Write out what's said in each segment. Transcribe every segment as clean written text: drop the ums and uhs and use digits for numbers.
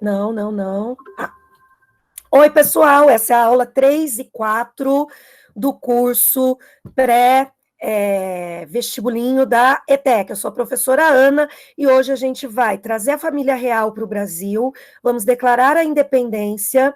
Não, não, não. Oi, pessoal, essa é a aula 3 e 4 do curso pré-vestibulinho da ETEC. Eu sou a professora Ana e hoje a gente vai trazer a família real para o Brasil, vamos declarar a independência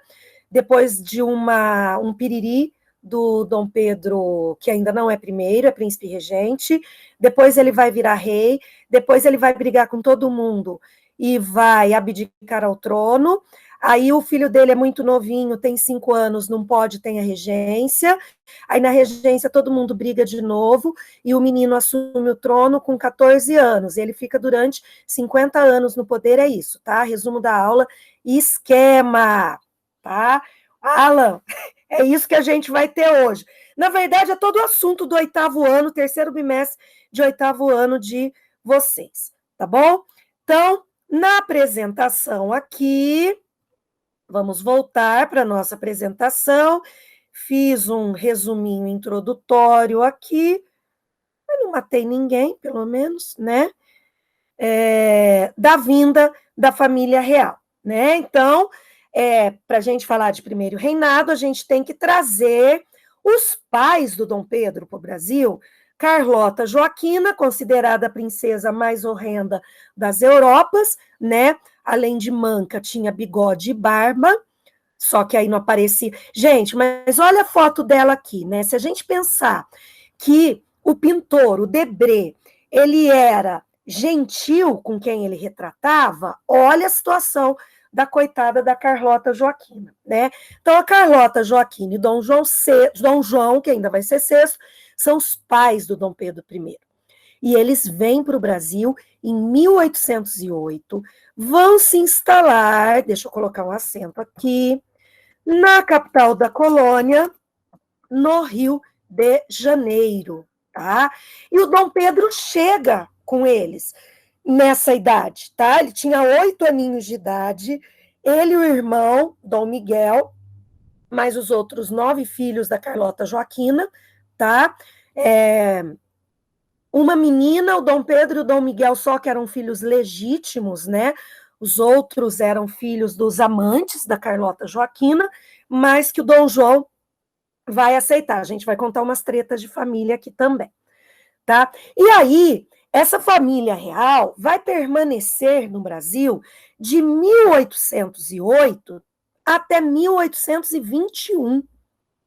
depois de um piriri do Dom Pedro, que ainda não é primeiro, é príncipe regente, depois ele vai virar rei, depois ele vai brigar com todo mundo e vai abdicar ao trono. Aí o filho dele é muito novinho, tem 5 anos, não pode ter a regência. Aí na regência todo mundo briga de novo e o menino assume o trono com 14 anos. Ele fica durante 50 anos no poder, é isso, tá? Resumo da aula, esquema, tá? Alan, é isso que a gente vai ter hoje. Na verdade, é todo o assunto do 8º ano, terceiro bimestre de 8º ano de vocês, tá bom? Então, na apresentação aqui, vamos voltar para a nossa apresentação. Fiz um resuminho introdutório aqui. Eu não matei ninguém, pelo menos, né? Da vinda da família real, né? Então, para a gente falar de primeiro reinado, a gente tem que trazer os pais do Dom Pedro para o Brasil. Carlota Joaquina, considerada a princesa mais horrenda das Europas, né? Além de manca, tinha bigode e barba. Só que aí não aparecia. Gente, mas olha a foto dela aqui, né? Se a gente pensar que o pintor, o Debré, ele era gentil com quem ele retratava, olha a situação da coitada da Carlota Joaquina, né? Então, a Carlota Joaquina e Dom João, que ainda vai ser sexto, são os pais do Dom Pedro I. E eles vêm para o Brasil em 1808, vão se instalar, deixa eu colocar um acento aqui, na capital da colônia, no Rio de Janeiro, tá? E o Dom Pedro chega com eles nessa idade, tá? Ele tinha 8 aninhos de idade, ele e o irmão, Dom Miguel, mais os outros 9 filhos da Carlota Joaquina, tá? Uma menina, o Dom Pedro e o Dom Miguel só que eram filhos legítimos, né? Os outros eram filhos dos amantes da Carlota Joaquina, mas que o Dom João vai aceitar. A gente vai contar umas tretas de família aqui também, tá? E aí, essa família real vai permanecer no Brasil de 1808 até 1821,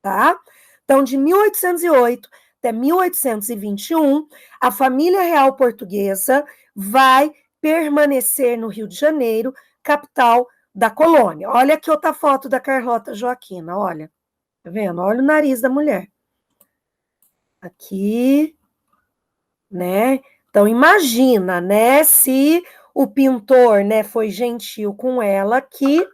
tá? Então, de 1808 até 1821, a família real portuguesa vai permanecer no Rio de Janeiro, capital da colônia. Olha aqui outra foto da Carlota Joaquina, olha. Tá vendo? Olha o nariz da mulher. Aqui, né? Então, imagina, né? Se o pintor, né, foi gentil com ela, que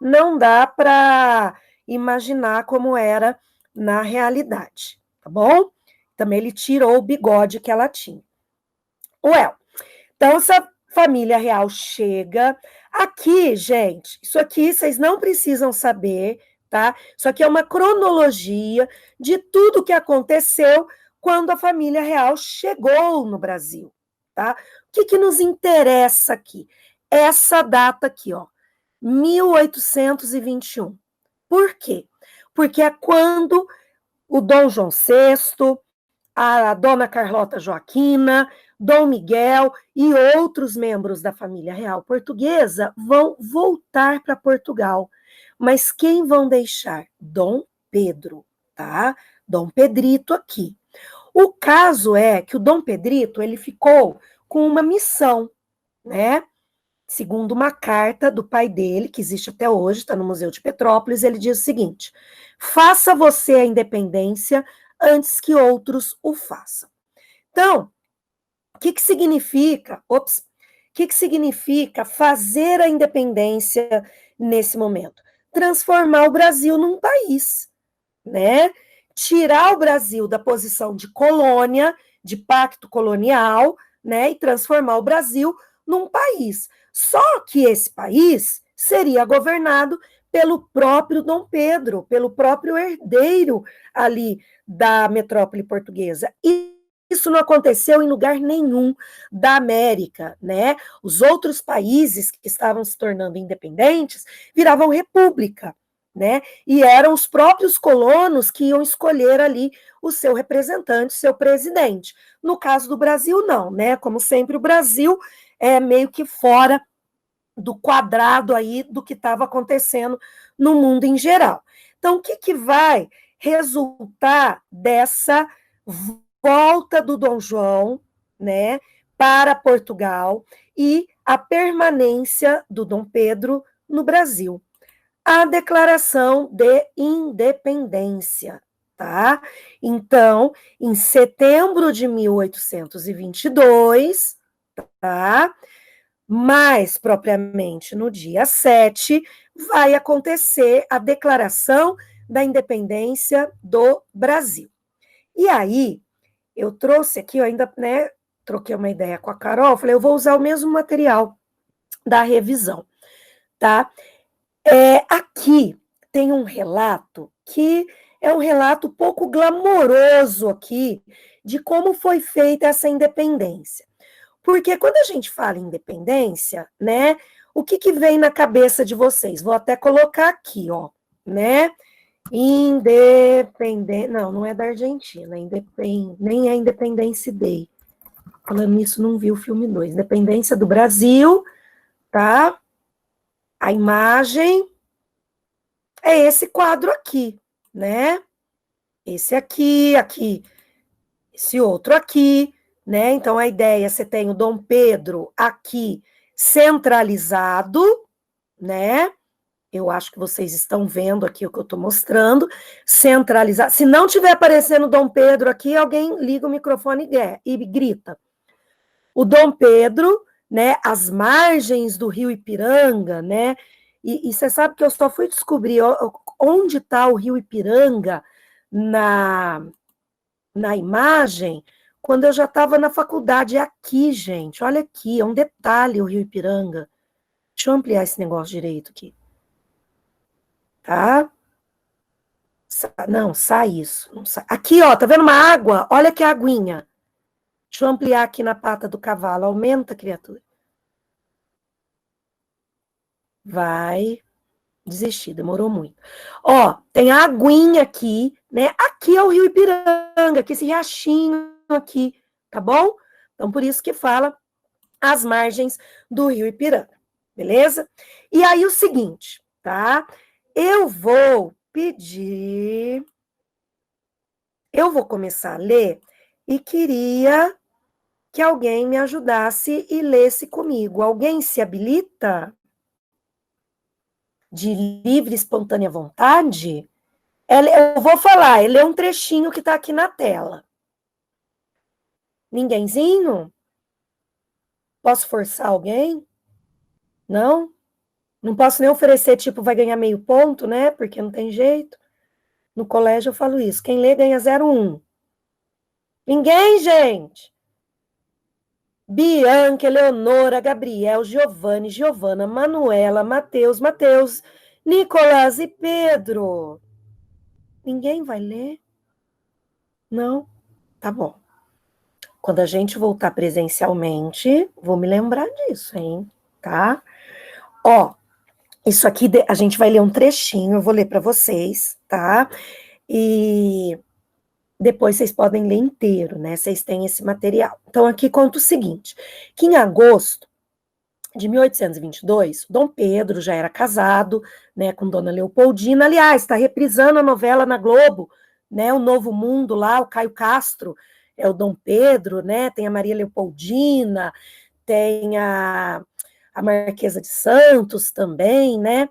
não dá para imaginar como era na realidade, tá bom? Também ele tirou o bigode que ela tinha. Então, essa família real chega. Aqui, gente, isso aqui vocês não precisam saber, tá? Isso aqui é uma cronologia de tudo que aconteceu quando a família real chegou no Brasil, tá? O que nos interessa aqui? Essa data aqui, ó, 1821. Por quê? Porque é quando o Dom João VI, a Dona Carlota Joaquina, Dom Miguel e outros membros da família real portuguesa vão voltar para Portugal. Mas quem vão deixar? Dom Pedro, tá? Dom Pedrito aqui. O caso é que o Dom Pedrito, ele ficou com uma missão, né? Segundo uma carta do pai dele, que existe até hoje, está no Museu de Petrópolis, ele diz o seguinte: faça você a independência antes que outros o façam. Então, o que significa? O que significa fazer a independência nesse momento? Transformar o Brasil num país, né? Tirar o Brasil da posição de colônia, de pacto colonial, né? E transformar o Brasil num país. Só que esse país seria governado pelo próprio Dom Pedro, pelo próprio herdeiro ali da metrópole portuguesa. E Isso não aconteceu em lugar nenhum da América, né? Os outros países que estavam se tornando independentes viravam república, né? E eram os próprios colonos que iam escolher ali o seu representante, o seu presidente. No caso do Brasil, não, né? Como sempre, o Brasil é meio que fora do quadrado aí do que estava acontecendo no mundo em geral. Então, o que vai resultar dessa volta do Dom João, né, para Portugal e a permanência do Dom Pedro no Brasil? A Declaração de Independência, tá? Então, em setembro de 1822, tá? Mais propriamente no dia 7, vai acontecer a Declaração da Independência do Brasil. E aí, eu trouxe aqui, eu ainda, né, troquei uma ideia com a Carol, falei, eu vou usar o mesmo material da revisão, tá? Aqui tem um relato que é um relato pouco glamouroso aqui de como foi feita essa independência. Porque quando a gente fala em independência, né, o que vem na cabeça de vocês? Vou até colocar aqui, ó, né? Independência. Não é da Argentina, nem é Independence Day. Falando nisso, não vi o filme 2. Independência do Brasil, tá? A imagem é esse quadro aqui, né? Esse aqui, esse outro aqui, né? Então, a ideia, você tem o Dom Pedro aqui centralizado, né? Eu acho que vocês estão vendo aqui o que eu estou mostrando, centralizado. Se não tiver aparecendo Dom Pedro aqui, alguém liga o microfone e grita. O Dom Pedro, né? As margens do rio Ipiranga, né? E você sabe que eu só fui descobrir onde está o rio Ipiranga na imagem quando eu já estava na faculdade. É aqui, gente, olha aqui, é um detalhe o rio Ipiranga. Deixa eu ampliar esse negócio direito aqui. Tá? Não, sai isso. Não sai. Aqui, ó, tá vendo uma água? Olha que aguinha. Deixa eu ampliar aqui na pata do cavalo. Aumenta, criatura. Vai desistir, demorou muito. Ó, tem a aguinha aqui, né? Aqui é o rio Ipiranga, aqui esse riachinho aqui, tá bom? Então, por isso que fala as margens do rio Ipiranga, beleza? E aí o seguinte, tá? Eu vou começar a ler e queria que alguém me ajudasse e lesse comigo. Alguém se habilita? De livre e espontânea vontade? Eu vou falar, ele é um trechinho que está aqui na tela. Ninguémzinho? Posso forçar alguém? Não? Não posso nem oferecer, tipo, vai ganhar meio ponto, né? Porque não tem jeito. No colégio eu falo isso. Quem lê ganha 0,1. Ninguém, gente! Bianca, Eleonora, Gabriel, Giovanni, Giovana, Manuela, Matheus, Nicolás e Pedro. Ninguém vai ler? Não? Tá bom. Quando a gente voltar presencialmente, vou me lembrar disso, hein? Tá? Ó, isso aqui a gente vai ler um trechinho, eu vou ler para vocês, tá? E depois vocês podem ler inteiro, né? Vocês têm esse material. Então, aqui conta o seguinte, que em agosto de 1822, Dom Pedro já era casado, né, com Dona Leopoldina. Aliás, está reprisando a novela na Globo, né, o Novo Mundo lá, o Caio Castro é o Dom Pedro, né, tem a Maria Leopoldina, tem a Marquesa de Santos também, né,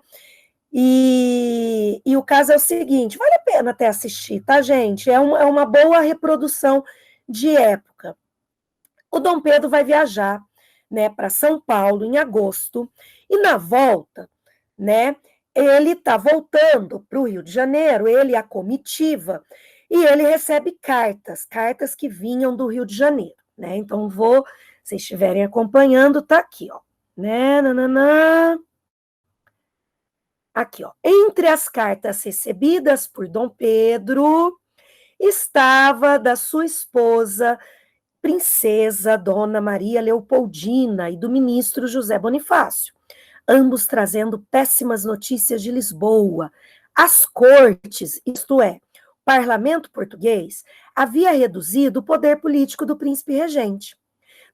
e o caso é o seguinte, vale a pena até assistir, tá, gente? É uma boa reprodução de época. O Dom Pedro vai viajar, né, para São Paulo em agosto, e na volta, né, ele está voltando para o Rio de Janeiro, ele e a comitiva, e ele recebe cartas que vinham do Rio de Janeiro, né? Então se vocês estiverem acompanhando, tá aqui, ó, né, nananã. Aqui, ó. Entre as cartas recebidas por Dom Pedro, estava da sua esposa princesa Dona Maria Leopoldina e do ministro José Bonifácio, ambos trazendo péssimas notícias de Lisboa. As cortes, isto é, o parlamento português, havia reduzido o poder político do príncipe regente.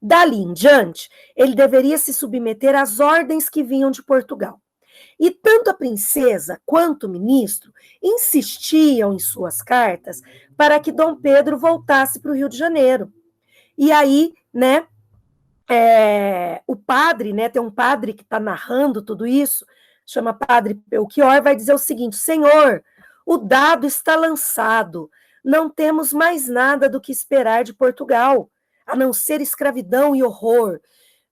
Dali em diante, ele deveria se submeter às ordens que vinham de Portugal. E tanto a princesa quanto o ministro insistiam em suas cartas para que Dom Pedro voltasse para o Rio de Janeiro. E aí, né, o padre, né, tem um padre que está narrando tudo isso, chama Padre Belchior, vai dizer o seguinte: Senhor, o dado está lançado, não temos mais nada do que esperar de Portugal, a não ser escravidão e horror.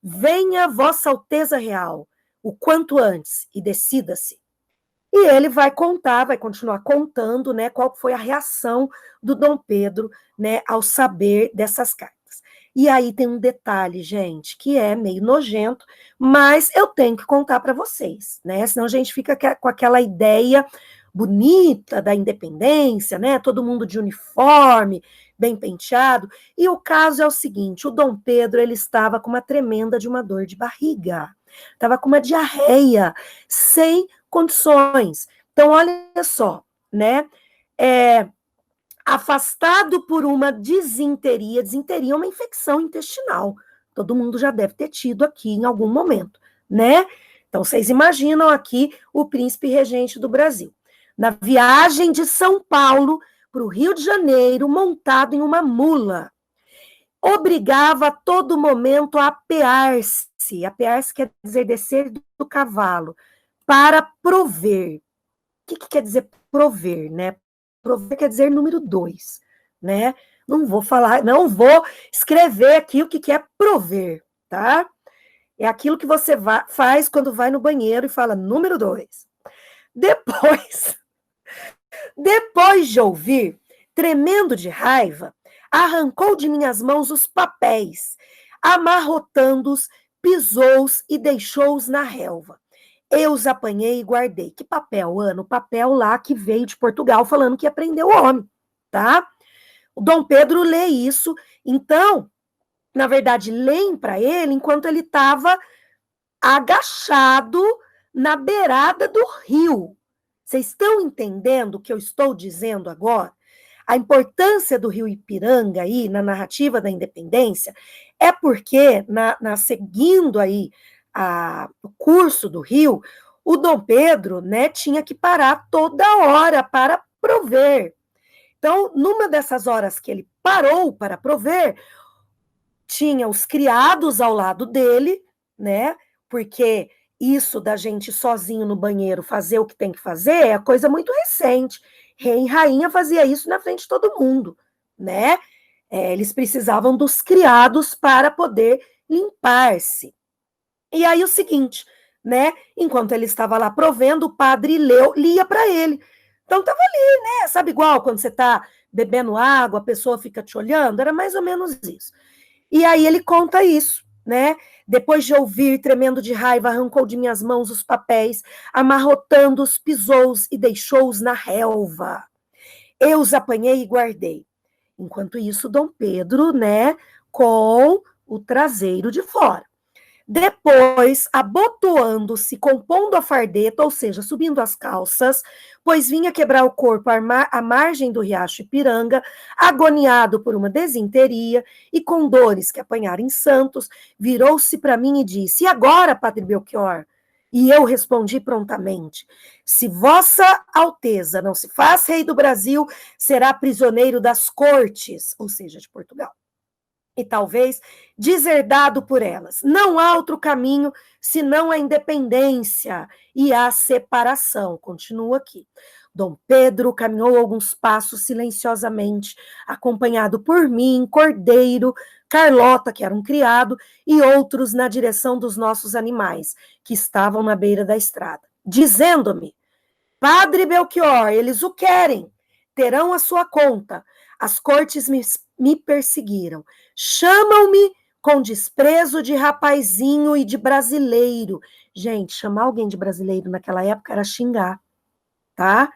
Venha Vossa Alteza Real, o quanto antes, e decida-se. E ele vai contar, vai continuar contando, né, qual foi a reação do Dom Pedro, né, ao saber dessas cartas. E aí tem um detalhe, gente, que é meio nojento, mas eu tenho que contar para vocês, né? Senão a gente fica com aquela ideia bonita da independência, né? Todo mundo de uniforme, bem penteado. E o caso é o seguinte: o Dom Pedro, ele estava com uma tremenda de uma dor de barriga, estava com uma diarreia, sem condições. Então, olha só, né? Afastado por uma disenteria. Disenteria é uma infecção intestinal. Todo mundo já deve ter tido aqui em algum momento, né? Então, vocês imaginam aqui o príncipe regente do Brasil, na viagem de São Paulo para o Rio de Janeiro, montado em uma mula. Obrigava a todo momento a apear-se. Apear-se quer dizer descer do cavalo, para prover. O que quer dizer prover, né? Prover quer dizer número 2, né? Não vou falar, não vou escrever aqui o que é prover, tá? É aquilo que você faz quando vai no banheiro e fala número 2. Depois de ouvir, tremendo de raiva, arrancou de minhas mãos os papéis, amarrotando-os, pisou-os e deixou-os na relva. Eu os apanhei e guardei. Que papel, Ana? O papel lá que veio de Portugal falando que ia prender o homem, tá? O Dom Pedro lê isso, então, na verdade, leem para ele enquanto ele estava agachado na beirada do rio. Vocês estão entendendo o que eu estou dizendo agora? A importância do rio Ipiranga aí na narrativa da independência é porque, seguindo aí o curso do rio, o Dom Pedro, né, tinha que parar toda hora para prover. Então, numa dessas horas que ele parou para prover, tinha os criados ao lado dele, né, porque isso da gente sozinho no banheiro fazer o que tem que fazer é coisa muito recente. Rei e rainha fazia isso na frente de todo mundo, né? Eles precisavam dos criados para poder limpar-se. E aí o seguinte, né? Enquanto ele estava lá provendo, o padre lia para ele. Então estava ali, né? Sabe igual quando você está bebendo água, a pessoa fica te olhando? Era mais ou menos isso. E aí ele conta isso, né? Depois de ouvir, tremendo de raiva, arrancou de minhas mãos os papéis, amarrotando-os, pisou-os e deixou-os na relva. Eu os apanhei e guardei. Enquanto isso, Dom Pedro, né, com o traseiro de fora. Depois, abotoando-se, compondo a fardeta, ou seja, subindo as calças, pois vinha quebrar o corpo à margem do riacho Ipiranga, agoniado por uma desinteria e com dores que apanhara em Santos, virou-se para mim e disse: "E agora, Padre Belchior?" E eu respondi prontamente: "Se Vossa Alteza não se faz rei do Brasil, será prisioneiro das cortes", ou seja, de Portugal, e talvez deserdado por elas. Não há outro caminho senão a independência e a separação. Continua aqui. Dom Pedro caminhou alguns passos silenciosamente, acompanhado por mim, Cordeiro, Carlota, que era um criado, e outros na direção dos nossos animais, que estavam na beira da estrada, dizendo-me: "Padre Belchior, eles o querem, terão a sua conta. As cortes me perseguiram. Chamam-me com desprezo de rapazinho e de brasileiro." Gente, chamar alguém de brasileiro naquela época era xingar, tá?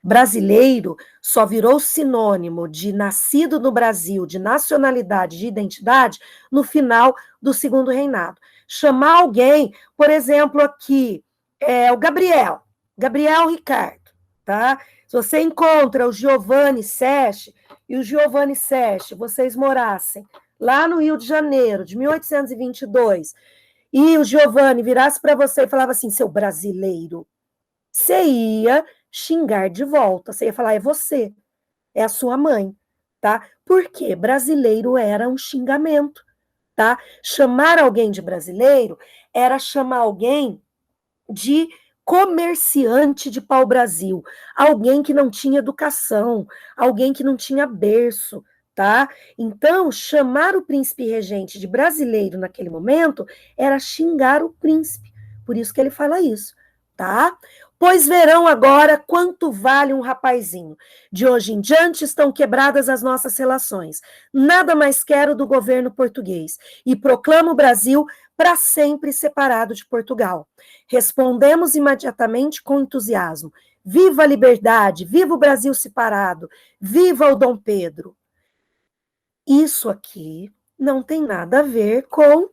Brasileiro só virou sinônimo de nascido no Brasil, de nacionalidade, de identidade, no final do segundo reinado. Chamar alguém, por exemplo, aqui, o Gabriel Ricardo, tá? Se você encontra o Giovanni Seste, e o Giovanni Seste, vocês morassem lá no Rio de Janeiro, de 1822, e o Giovanni virasse para você e falava assim, seu brasileiro, você ia xingar de volta, você ia falar, é você, é a sua mãe, tá? Porque brasileiro era um xingamento, tá? Chamar alguém de brasileiro era chamar alguém de comerciante de pau-brasil, alguém que não tinha educação, alguém que não tinha berço, tá? Então, chamar o príncipe regente de brasileiro naquele momento era xingar o príncipe, por isso que ele fala isso, tá? Pois verão agora quanto vale um rapazinho. De hoje em diante estão quebradas as nossas relações. Nada mais quero do governo português. E proclamo o Brasil para sempre separado de Portugal. Respondemos imediatamente com entusiasmo. Viva a liberdade, viva o Brasil separado, viva o Dom Pedro. Isso aqui não tem nada a ver com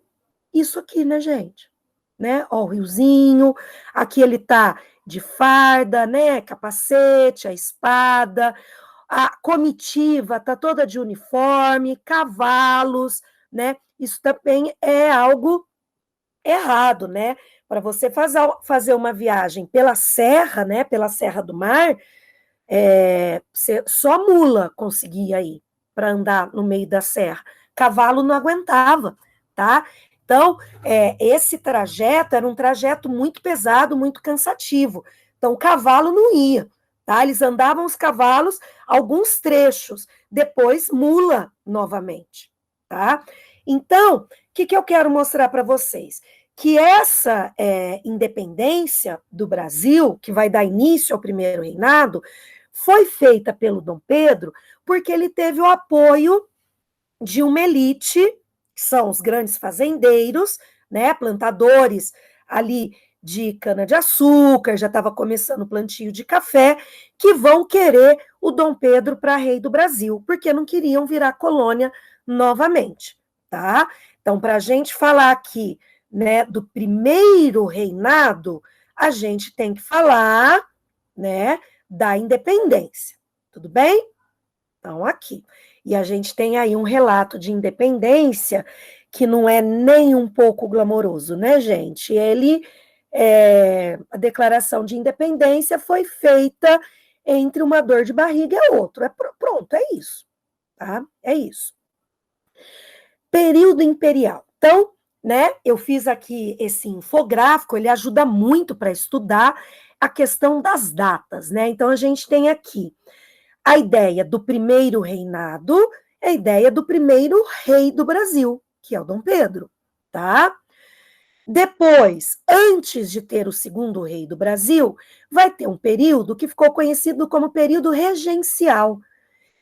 isso aqui, né, gente? Né? Ó, o riozinho, aqui ele tá de farda, né? Capacete, a espada, a comitiva tá toda de uniforme, cavalos, né? Isso também é algo errado, né? Para você fazer uma viagem pela serra, né? Pela Serra do Mar, só mula conseguia ir para andar no meio da serra. Cavalo não aguentava, tá? Então, esse trajeto era um trajeto muito pesado, muito cansativo. Então, o cavalo não ia, tá? Eles andavam os cavalos alguns trechos, depois mula novamente, tá? Então, o que eu quero mostrar para vocês? Que essa independência do Brasil, que vai dar início ao primeiro reinado, foi feita pelo Dom Pedro porque ele teve o apoio de uma elite, que são os grandes fazendeiros, né, plantadores ali de cana-de-açúcar, já estava começando o plantio de café, que vão querer o Dom Pedro para rei do Brasil, porque não queriam virar colônia novamente, tá? Então, para a gente falar aqui, né, do primeiro reinado, a gente tem que falar, né, da independência, tudo bem? Então, aqui. E a gente tem aí um relato de independência que não é nem um pouco glamouroso, né, gente? A declaração de independência foi feita entre uma dor de barriga e outra. Pronto, é isso, tá? É isso. Período imperial. Então, né, eu fiz aqui esse infográfico, ele ajuda muito para estudar a questão das datas, né? Então, a gente tem aqui a ideia do primeiro reinado, é a ideia do primeiro rei do Brasil, que é o Dom Pedro, tá? Depois, antes de ter o segundo rei do Brasil, vai ter um período que ficou conhecido como período regencial,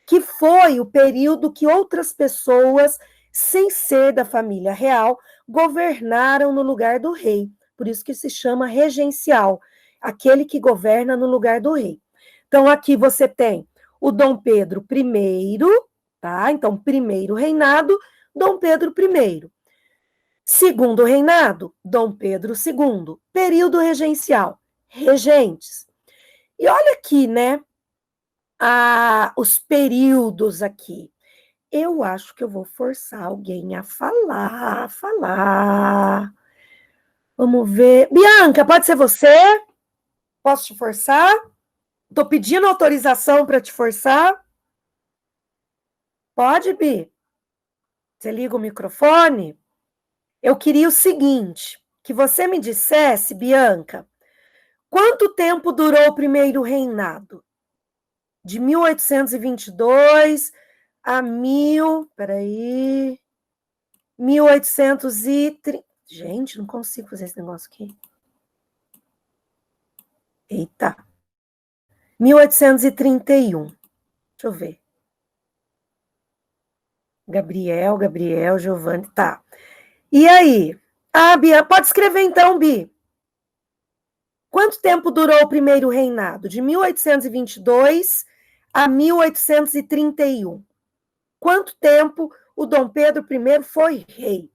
que foi o período que outras pessoas, sem ser da família real, governaram no lugar do rei. Por isso que se chama regencial, aquele que governa no lugar do rei. Então, aqui você tem o Dom Pedro I, tá? Então, primeiro reinado, Dom Pedro I. Segundo reinado, Dom Pedro II. Período regencial, regentes. E olha aqui, né? Os períodos aqui. Eu acho que eu vou forçar alguém a falar. Vamos ver. Bianca, pode ser você? Posso te forçar? Estou pedindo autorização para te forçar. Pode, Bi? Você liga o microfone? Eu queria o seguinte, que você me dissesse, Bianca, quanto tempo durou o primeiro reinado? De 1822 a 1830. Gente, não consigo fazer esse negócio aqui. Eita. 1831. Deixa eu ver. Gabriel, Giovanni, tá. E aí? Bia, pode escrever então, Bi. Quanto tempo durou o primeiro reinado? De 1822 a 1831. Quanto tempo o Dom Pedro I foi rei?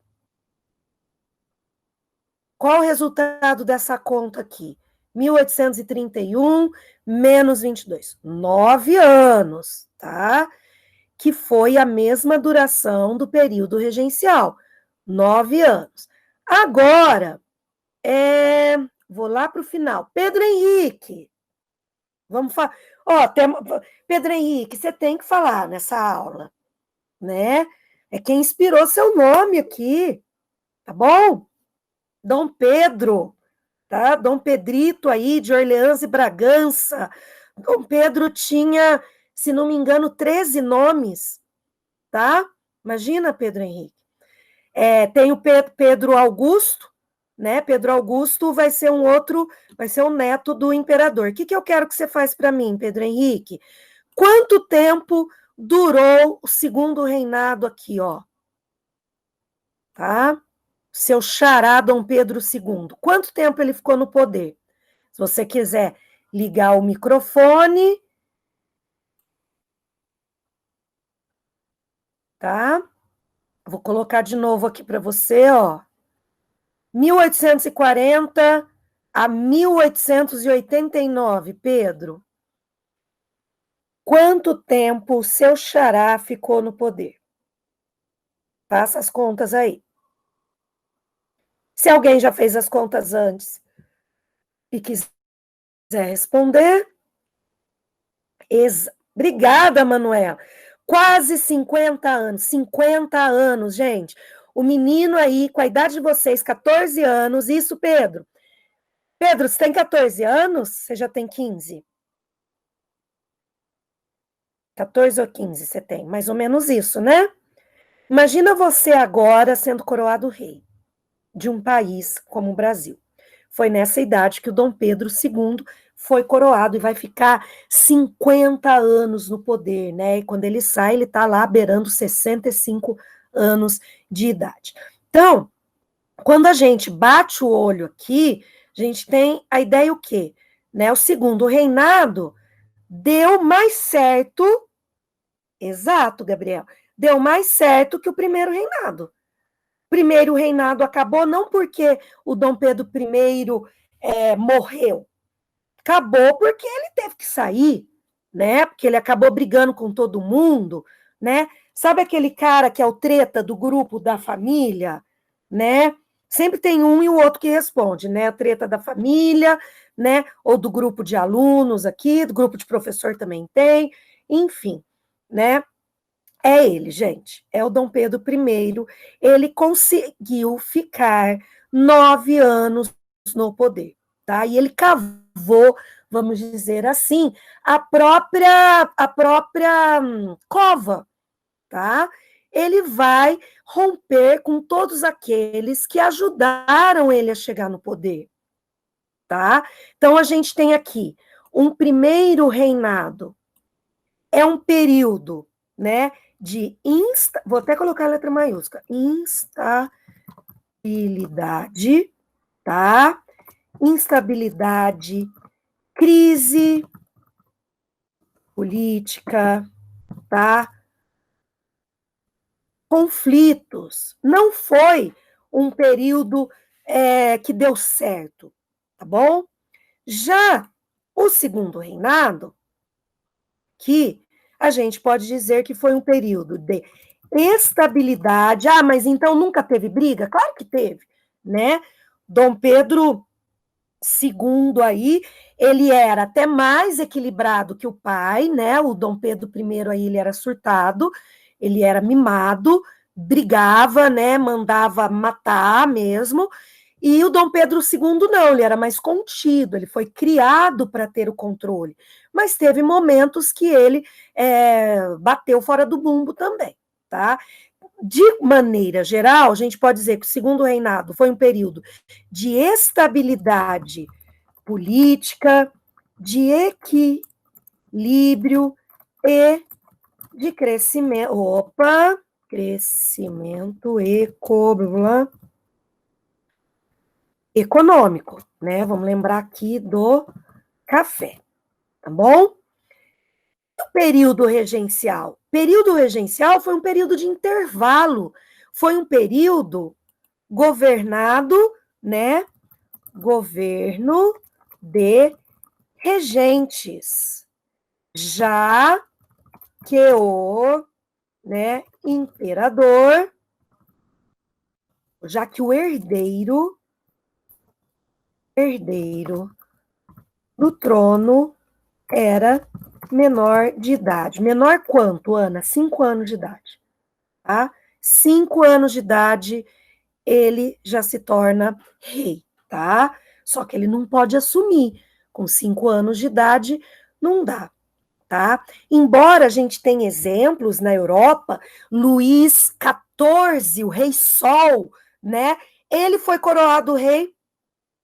Qual o resultado dessa conta aqui? 1831 menos 22. 9 anos, tá? Que foi a mesma duração do período regencial. 9 anos. Agora, vou lá para o final. Pedro Henrique. Vamos falar. Ó, Pedro Henrique, você tem que falar nessa aula, né? É quem inspirou seu nome aqui, tá bom? Dom Pedro, tá? Dom Pedrito aí, de Orleans e Bragança. Dom Pedro tinha, se não me engano, 13 nomes, tá? Imagina, Pedro Henrique. Tem o Pedro Augusto, né? Pedro Augusto vai ser vai ser um neto do imperador. O que eu quero que você faça para mim, Pedro Henrique? Quanto tempo durou o segundo reinado aqui, ó? Tá? Seu xará Dom Pedro II. Quanto tempo ele ficou no poder? Se você quiser ligar o microfone, tá? Vou colocar de novo aqui para você, ó. 1840 a 1889, Pedro. Quanto tempo o seu xará ficou no poder? Faça as contas aí. Se alguém já fez as contas antes e quiser responder, obrigada, Manuela. Quase 50 anos. 50 anos, gente. O menino aí, com a idade de vocês, 14 anos, isso, Pedro. Pedro, você tem 14 anos? Você já tem 15? 14 ou 15 você tem? Mais ou menos isso, né? Imagina você agora sendo coroado rei de um país como o Brasil. Foi nessa idade que o Dom Pedro II foi coroado e vai ficar 50 anos no poder, né? E quando ele sai, ele está lá beirando 65 anos de idade. Então, quando a gente bate o olho aqui, a gente tem a ideia o quê? Né? O segundo reinado deu mais certo, exato, Gabriel, deu mais certo que o primeiro reinado. O primeiro reinado acabou não porque o Dom Pedro I morreu, acabou porque ele teve que sair, né? Porque ele acabou brigando com todo mundo, né? Sabe aquele cara que é o treta do grupo da família, né? Sempre tem um e o outro que responde, né? A treta da família, né? Ou do grupo de alunos aqui, do grupo de professor também tem, enfim, né? É ele, gente. É o Dom Pedro I. Ele conseguiu ficar 9 anos no poder, tá? E ele cavou, vamos dizer assim, a própria cova, tá? Ele vai romper com todos aqueles que ajudaram ele a chegar no poder, tá? Então a gente tem aqui um primeiro reinado. É um período, né, vou até colocar a letra maiúscula, instabilidade, tá? Instabilidade, crise política, tá? Conflitos. Não foi um período que deu certo, tá bom? Já o segundo reinado, que a gente pode dizer que foi um período de estabilidade. Ah, mas então nunca teve briga? Claro que teve, né? Dom Pedro II aí, ele era até mais equilibrado que o pai, né? O Dom Pedro I aí, ele era surtado, ele era mimado, brigava, né? Mandava matar mesmo. E o Dom Pedro II não, ele era mais contido, ele foi criado para ter o controle, mas teve momentos que ele bateu fora do bumbo também, tá? De maneira geral, a gente pode dizer que o segundo reinado foi um período de estabilidade política, de equilíbrio e de crescimento. Opa, crescimento econômico, né? Vamos lembrar aqui do café, tá bom? O período regencial. Período regencial foi um período de intervalo, foi um período governado, né? Governo de regentes, já que o, né, imperador, já que o herdeiro do trono era menor de idade. Menor quanto, Ana? 5 anos de idade. Tá? 5 anos de idade, ele já se torna rei, tá? Só que ele não pode assumir. Com 5 anos de idade, não dá, tá? Embora a gente tenha exemplos na Europa, Luís XIV, o Rei Sol, né? Ele foi coroado rei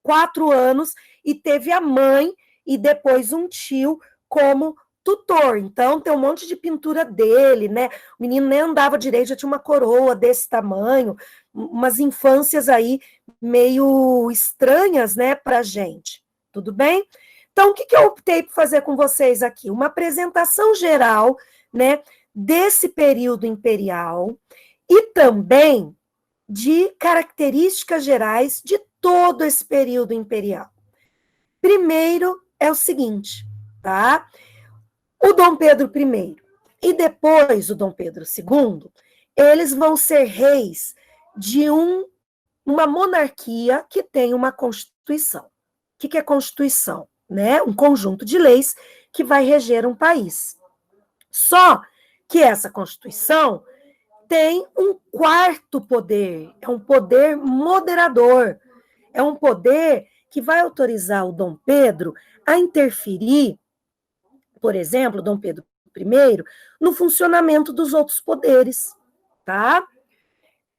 4 anos e teve a mãe e depois um tio como tutor. Então, tem um monte de pintura dele, né? O menino nem andava direito, já tinha uma coroa desse tamanho, umas infâncias aí meio estranhas, né, pra gente. Tudo bem? Então, o que eu optei por fazer com vocês aqui? Uma apresentação geral, né, desse período imperial e também de características gerais de todo esse período imperial. Primeiro é o seguinte, tá? O Dom Pedro I e depois o Dom Pedro II, eles vão ser reis de uma monarquia que tem uma constituição. O que é constituição? Né? Um conjunto de leis que vai reger um país. Só que essa constituição tem um quarto poder, é um poder moderador, é um poder que vai autorizar o Dom Pedro a interferir, por exemplo, Dom Pedro I, no funcionamento dos outros poderes, tá?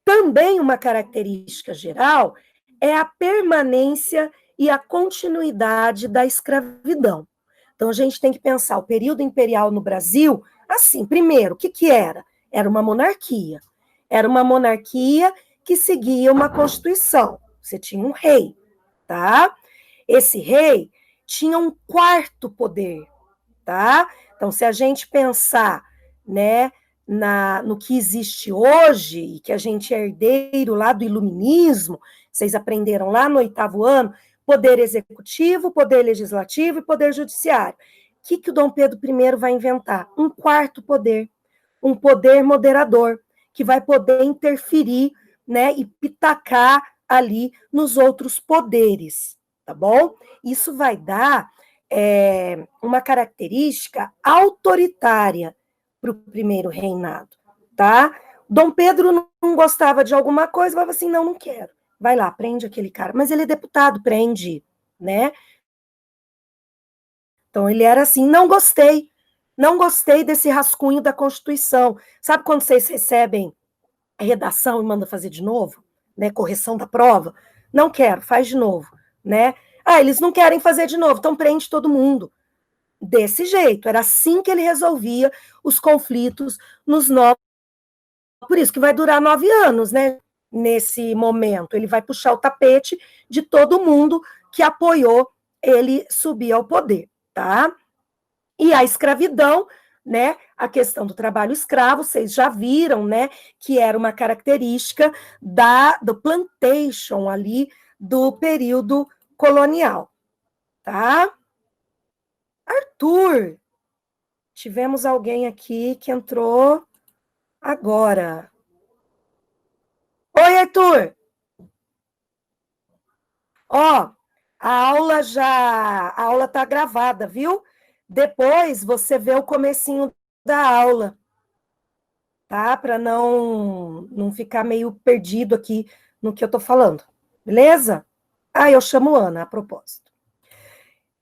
Também uma característica geral é a permanência e a continuidade da escravidão. Então, a gente tem que pensar o período imperial no Brasil, assim, primeiro, o que era? Era uma monarquia. Era uma monarquia que seguia uma constituição. Você tinha um rei, tá? Esse rei tinha um quarto poder, tá? Então, se a gente pensar, né, no que existe hoje, e que a gente é herdeiro lá do iluminismo, vocês aprenderam lá no 8º ano, poder executivo, poder legislativo e poder judiciário. O que o Dom Pedro I vai inventar? Um quarto poder, um poder moderador, que vai poder interferir, né, e pitacar ali nos outros poderes, tá bom? Isso vai dar uma característica autoritária para o primeiro reinado, tá? Dom Pedro não gostava de alguma coisa, falava assim, não quero. Vai lá, prende aquele cara. Mas ele é deputado, prende, né? Então ele era assim, não gostei desse rascunho da Constituição. Sabe quando vocês recebem a redação e mandam fazer de novo, né? Correção da prova? Não quero, faz de novo, né? Ah, eles não querem fazer de novo, então prende todo mundo. Desse jeito, era assim que ele resolvia os conflitos nos 9. Por isso que vai durar 9 anos, né? Nesse momento, ele vai puxar o tapete de todo mundo que apoiou ele subir ao poder, tá? E a escravidão, né? A questão do trabalho escravo, vocês já viram, né? Que era uma característica do plantation ali do período colonial, tá? Arthur, tivemos alguém aqui que entrou agora. Oi, Arthur. Ó, a aula tá gravada, viu? Depois você vê o comecinho da aula, tá? Para não ficar meio perdido aqui no que eu tô falando. Beleza? Ah, eu chamo Ana, a propósito.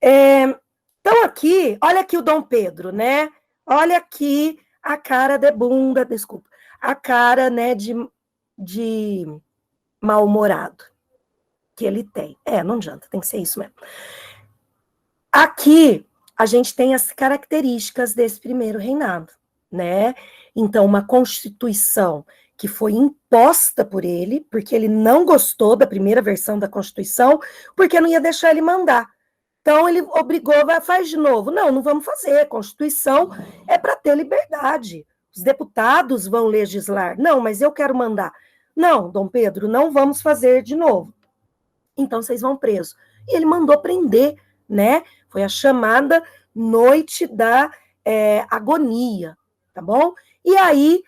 Então aqui, olha aqui o Dom Pedro, né? Olha aqui a cara de bunda, desculpa, a cara, né, de mal-humorado que ele tem. Não adianta, tem que ser isso mesmo. Aqui, a gente tem as características desse primeiro reinado, né? Então, uma Constituição que foi imposta por ele, porque ele não gostou da primeira versão da Constituição, porque não ia deixar ele mandar. Então, ele obrigou, faz de novo. Não, não vamos fazer. A Constituição é para ter liberdade. Os deputados vão legislar. Não, mas eu quero mandar. Não, Dom Pedro, não vamos fazer de novo. Então, vocês vão presos. E ele mandou prender, né? Foi a chamada Noite da Agonia, tá bom? E aí,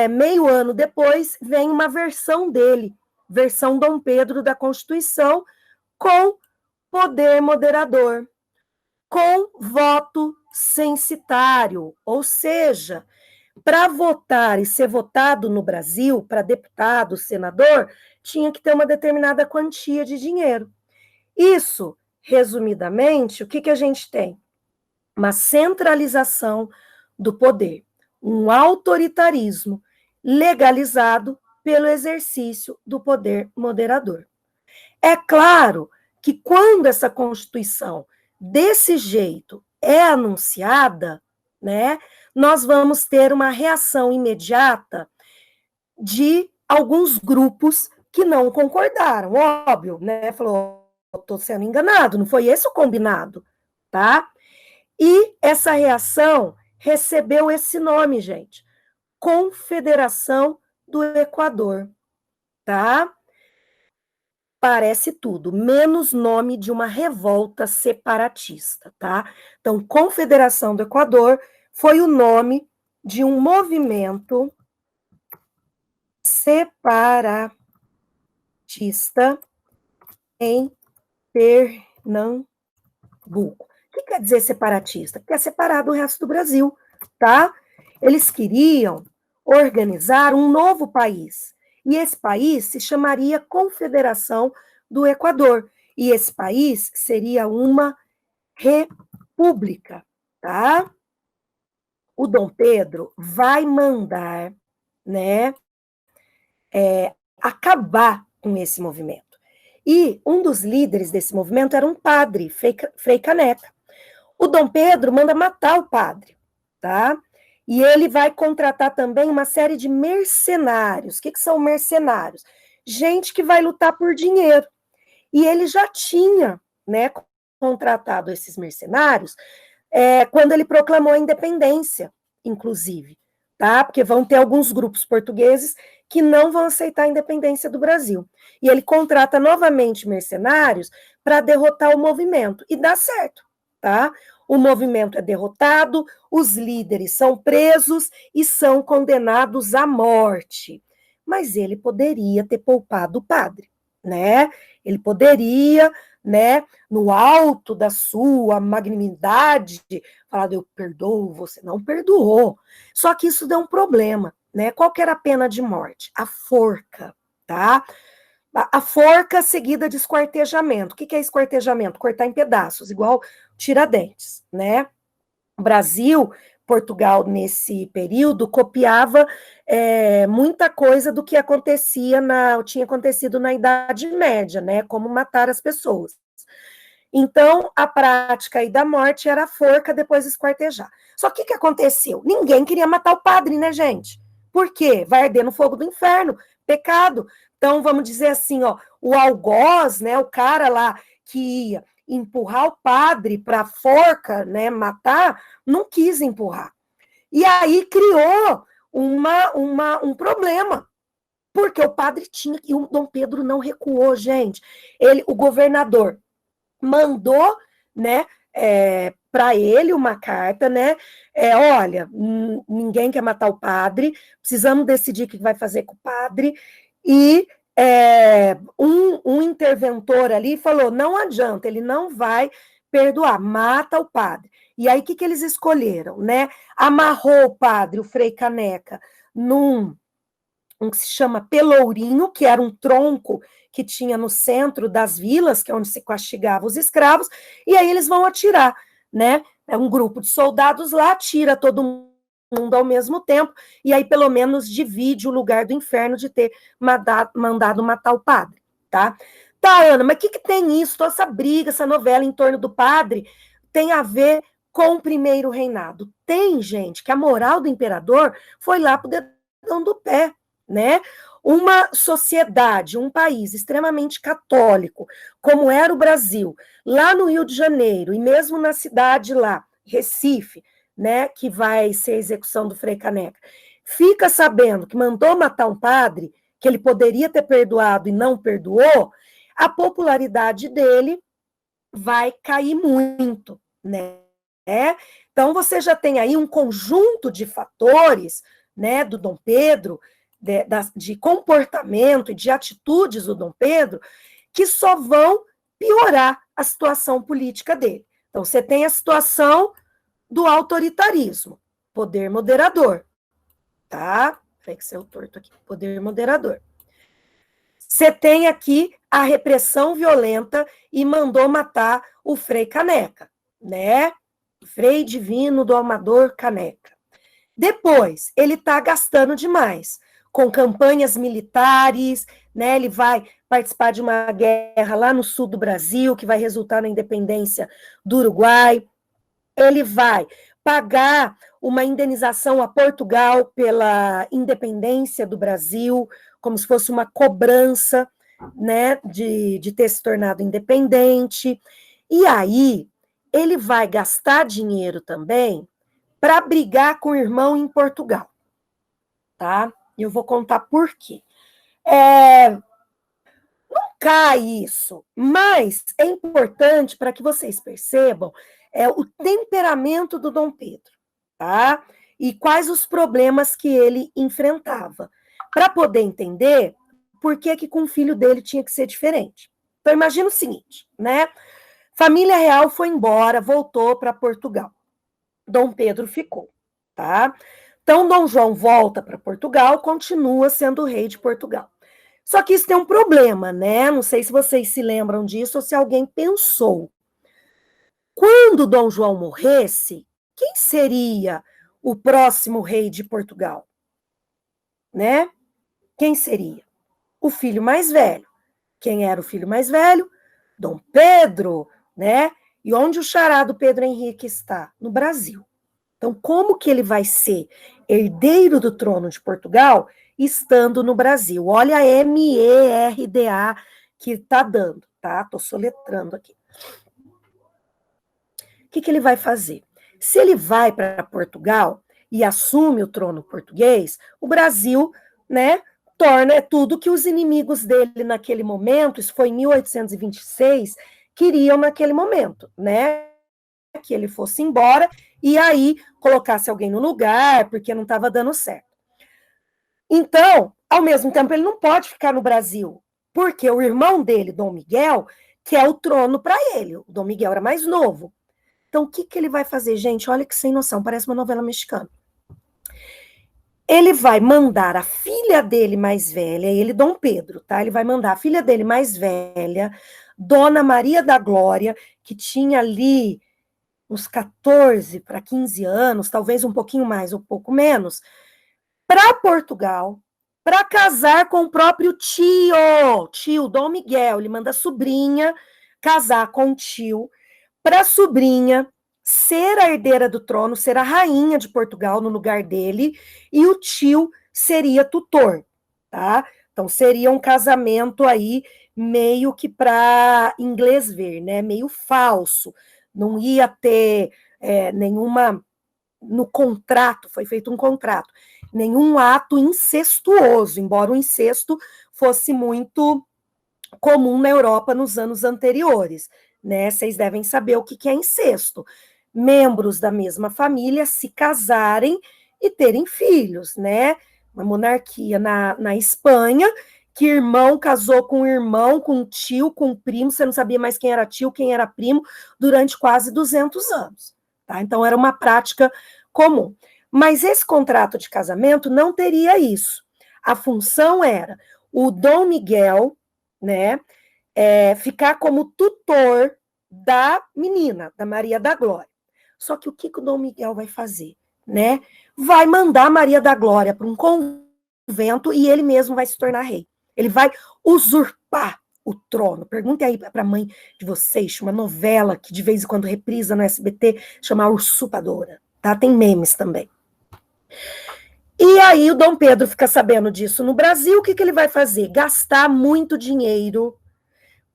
meio ano depois, vem uma versão dele, versão Dom Pedro da Constituição, com poder moderador, com voto censitário, ou seja, para votar e ser votado no Brasil, para deputado, senador, tinha que ter uma determinada quantia de dinheiro. Isso, resumidamente, o que a gente tem? Uma centralização do poder, um autoritarismo legalizado pelo exercício do poder moderador. É claro que quando essa Constituição desse jeito é anunciada, né, nós vamos ter uma reação imediata de alguns grupos que não concordaram, óbvio, né? Falou, estou sendo enganado, não foi esse o combinado, tá? E essa reação recebeu esse nome, gente, Confederação do Equador, tá? Parece tudo, menos nome de uma revolta separatista, tá? Então, Confederação do Equador foi o nome de um movimento separatista em Pernambuco. O que quer dizer separatista? Quer separar do resto do Brasil, tá? Eles queriam organizar um novo país. E esse país se chamaria Confederação do Equador. E esse país seria uma república, tá? O Dom Pedro vai mandar, né, acabar com esse movimento. E um dos líderes desse movimento era um padre, Frei Caneca. O Dom Pedro manda matar o padre, tá? E ele vai contratar também uma série de mercenários. O que são mercenários? Gente que vai lutar por dinheiro. E ele já tinha, né, contratado esses mercenários quando ele proclamou a independência, inclusive, tá? Porque vão ter alguns grupos portugueses que não vão aceitar a independência do Brasil. E ele contrata novamente mercenários para derrotar o movimento. E dá certo, tá? O movimento é derrotado, os líderes são presos e são condenados à morte. Mas ele poderia ter poupado o padre, né? Ele poderia, né, no alto da sua magnanimidade, falar, eu perdoo, você não perdoou. Só que isso deu um problema, né? Qual que era a pena de morte? A forca, tá? A forca seguida de esquartejamento. O que é esquartejamento? Cortar em pedaços, igual Tiradentes, né? O Brasil, Portugal, nesse período, copiava muita coisa do que tinha acontecido na Idade Média, né? Como matar as pessoas. Então, a prática aí da morte era a forca, depois esquartejar. Só que o que aconteceu? Ninguém queria matar o padre, né, gente? Por quê? Vai arder no fogo do inferno, pecado. Então, vamos dizer assim, ó, o algoz, né, o cara lá que ia empurrar o padre para a forca, né, matar, não quis empurrar. E aí criou um problema, porque o padre tinha, e o Dom Pedro não recuou, gente. O governador mandou, né, para ele uma carta, né, olha, ninguém quer matar o padre, precisamos decidir o que vai fazer com o padre, e um interventor ali falou, não adianta, ele não vai perdoar, mata o padre. E aí, o que eles escolheram, né? Amarrou o padre, o Frei Caneca, num que se chama pelourinho, que era um tronco que tinha no centro das vilas, que é onde se castigava os escravos, e aí eles vão atirar, né? É um grupo de soldados lá, atira todo mundo ao mesmo tempo, e aí pelo menos divide o lugar do inferno de ter mandado matar o padre, tá? Tá, Ana, mas o que tem isso, toda essa briga, essa novela em torno do padre, tem a ver com o primeiro reinado? Tem gente que a moral do imperador foi lá pro dedão do pé, né? Uma sociedade, um país extremamente católico, como era o Brasil, lá no Rio de Janeiro, e mesmo na cidade lá, Recife, né, que vai ser a execução do Frei Caneca, fica sabendo que mandou matar um padre, que ele poderia ter perdoado e não perdoou, a popularidade dele vai cair muito, né? Então, você já tem aí um conjunto de fatores, né, do Dom Pedro, de comportamento e de atitudes do Dom Pedro, que só vão piorar a situação política dele. Então, você tem a situação do autoritarismo, poder moderador, tá? Peraí que saiu torto aqui, poder moderador. Você tem aqui a repressão violenta e mandou matar o Frei Caneca, né? Frei Divino do Amador Caneca. Depois, ele está gastando demais com campanhas militares, né? Ele vai participar de uma guerra lá no sul do Brasil, que vai resultar na independência do Uruguai. Ele vai pagar uma indenização a Portugal pela independência do Brasil, como se fosse uma cobrança, né, de ter se tornado independente. E aí, ele vai gastar dinheiro também para brigar com o irmão em Portugal, tá? E eu vou contar por quê. Não cai isso, mas é importante para que vocês percebam o temperamento do Dom Pedro, tá? E quais os problemas que ele enfrentava, para poder entender por que com o filho dele tinha que ser diferente. Então, imagina o seguinte, né? Família real foi embora, voltou para Portugal. Dom Pedro ficou, tá? Então, Dom João volta para Portugal, continua sendo o rei de Portugal. Só que isso tem um problema, né? Não sei se vocês se lembram disso ou se alguém pensou. Quando Dom João morresse, quem seria o próximo rei de Portugal? Né? Quem seria? O filho mais velho. Quem era o filho mais velho? Dom Pedro, né? E onde o xará do Pedro Henrique está? No Brasil. Então, como que ele vai ser herdeiro do trono de Portugal estando no Brasil? Olha a MERDA que está dando, tá? Estou soletrando aqui. O que ele vai fazer? Se ele vai para Portugal e assume o trono português, o Brasil, né, torna tudo que os inimigos dele naquele momento, isso foi em 1826, queriam naquele momento, né? Que ele fosse embora e aí colocasse alguém no lugar, porque não estava dando certo. Então, ao mesmo tempo, ele não pode ficar no Brasil, porque o irmão dele, Dom Miguel, quer o trono para ele. O Dom Miguel era mais novo. Então, o que ele vai fazer, gente? Olha que sem noção, parece uma novela mexicana. Ele vai mandar a filha dele mais velha, ele, Dom Pedro, tá? Ele vai mandar a filha dele mais velha, Dona Maria da Glória, que tinha ali uns 14 para 15 anos, talvez um pouquinho mais, um pouco menos, para Portugal, para casar com o próprio tio Dom Miguel. Ele manda a sobrinha casar com o tio, para a sobrinha ser a herdeira do trono, ser a rainha de Portugal no lugar dele, e o tio seria tutor, tá? Então seria um casamento aí meio que para inglês ver, né? Meio falso. Não ia ter nenhuma, no contrato, foi feito um contrato, nenhum ato incestuoso, embora o incesto fosse muito comum na Europa nos anos anteriores, né? Vocês devem saber o que é incesto. Membros da mesma família se casarem e terem filhos, né? Uma monarquia na Espanha, que irmão casou com irmão, com tio, com primo, você não sabia mais quem era tio, quem era primo, durante quase 200 anos. Tá? Então, era uma prática comum. Mas esse contrato de casamento não teria isso. A função era o Dom Miguel, né, ficar como tutor da menina, da Maria da Glória. Só que o que o Dom Miguel vai fazer? Né? Vai mandar Maria da Glória para um convento e ele mesmo vai se tornar rei. Ele vai usurpar o trono? Perguntem aí para a mãe de vocês, uma novela que de vez em quando reprisa no SBT, chama Usurpadora, tá? Tem memes também. E aí o Dom Pedro fica sabendo disso no Brasil, o que ele vai fazer? Gastar muito dinheiro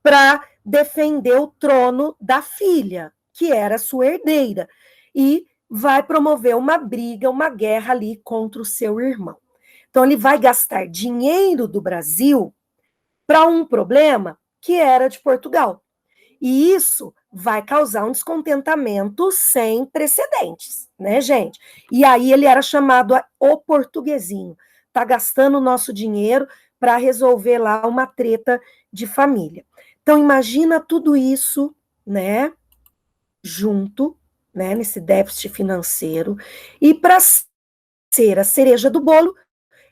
para defender o trono da filha, que era sua herdeira, e vai promover uma briga, uma guerra ali contra o seu irmão. Então ele vai gastar dinheiro do Brasil para um problema que era de Portugal. E isso vai causar um descontentamento sem precedentes, né, gente? E aí ele era chamado o portuguesinho. Tá gastando o nosso dinheiro para resolver lá uma treta de família. Então imagina tudo isso, né, junto, né, nesse déficit financeiro, e para ser a cereja do bolo,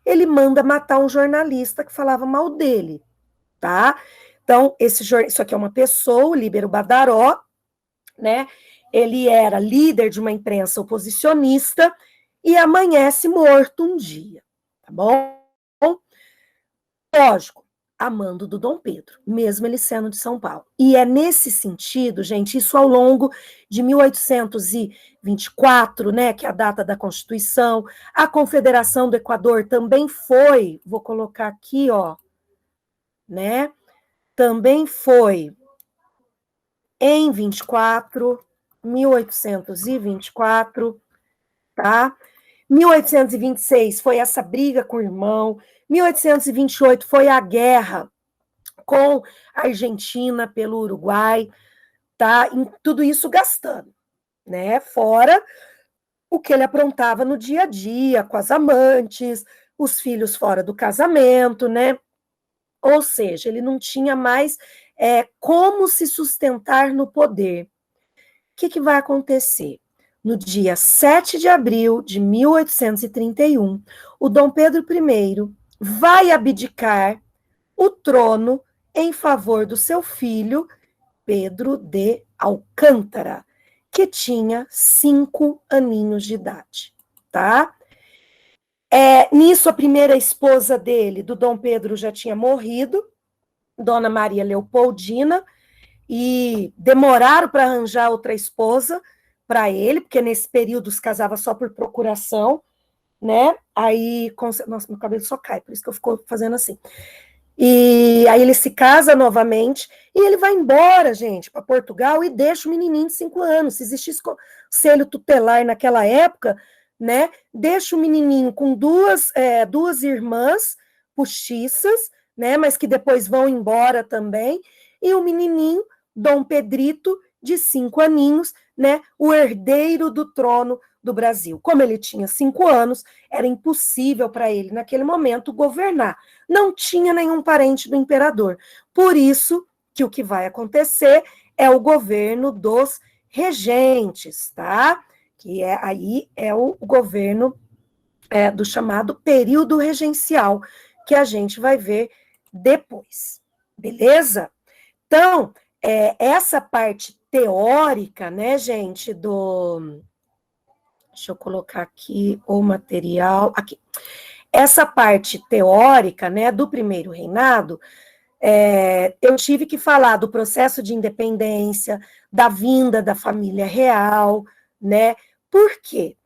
ele manda matar um jornalista que falava mal dele, tá? Então, isso aqui é uma pessoa, o Líbero Badaró, né? Ele era líder de uma imprensa oposicionista e amanhece morto um dia, tá bom? Lógico, amando do Dom Pedro, mesmo ele sendo de São Paulo. E é nesse sentido, gente, isso ao longo de 1824, né, que é a data da Constituição, a Confederação do Equador também foi, vou colocar aqui, ó, né, também foi em 1824, tá? 1826 foi essa briga com o irmão, 1828 foi a guerra com a Argentina pelo Uruguai, tá? E tudo isso gastando, né? Fora o que ele aprontava no dia a dia, com as amantes, os filhos fora do casamento, né? Ou seja, ele não tinha mais como se sustentar no poder. O que vai acontecer? No dia 7 de abril de 1831, o Dom Pedro I vai abdicar o trono em favor do seu filho, Pedro de Alcântara, que tinha 5 aninhos de idade, tá? Nisso, a primeira esposa dele, do Dom Pedro, já tinha morrido, Dona Maria Leopoldina, e demoraram para arranjar outra esposa para ele, porque nesse período se casava só por procuração, né? Aí, nossa, meu cabelo só cai, por isso que eu fico fazendo assim. E aí ele se casa novamente e ele vai embora, gente, para Portugal e deixa o menininho de 5 anos. Se existisse conselho tutelar naquela época, né? Deixa o menininho com duas irmãs postiças, né? Mas que depois vão embora também, e o menininho, Dom Pedrito, de 5 aninhos, né? O herdeiro do trono do Brasil. Como ele tinha 5 anos, era impossível para ele, naquele momento, governar. Não tinha nenhum parente do imperador. Por isso que o que vai acontecer é o governo dos regentes, tá? Que aí é o governo do chamado período regencial, que a gente vai ver depois. Beleza? Então, essa parte teórica, né, gente, deixa eu colocar aqui o material. Aqui. Essa parte teórica, né, do primeiro reinado, eu tive que falar do processo de independência, da vinda da família real, né? Por quê?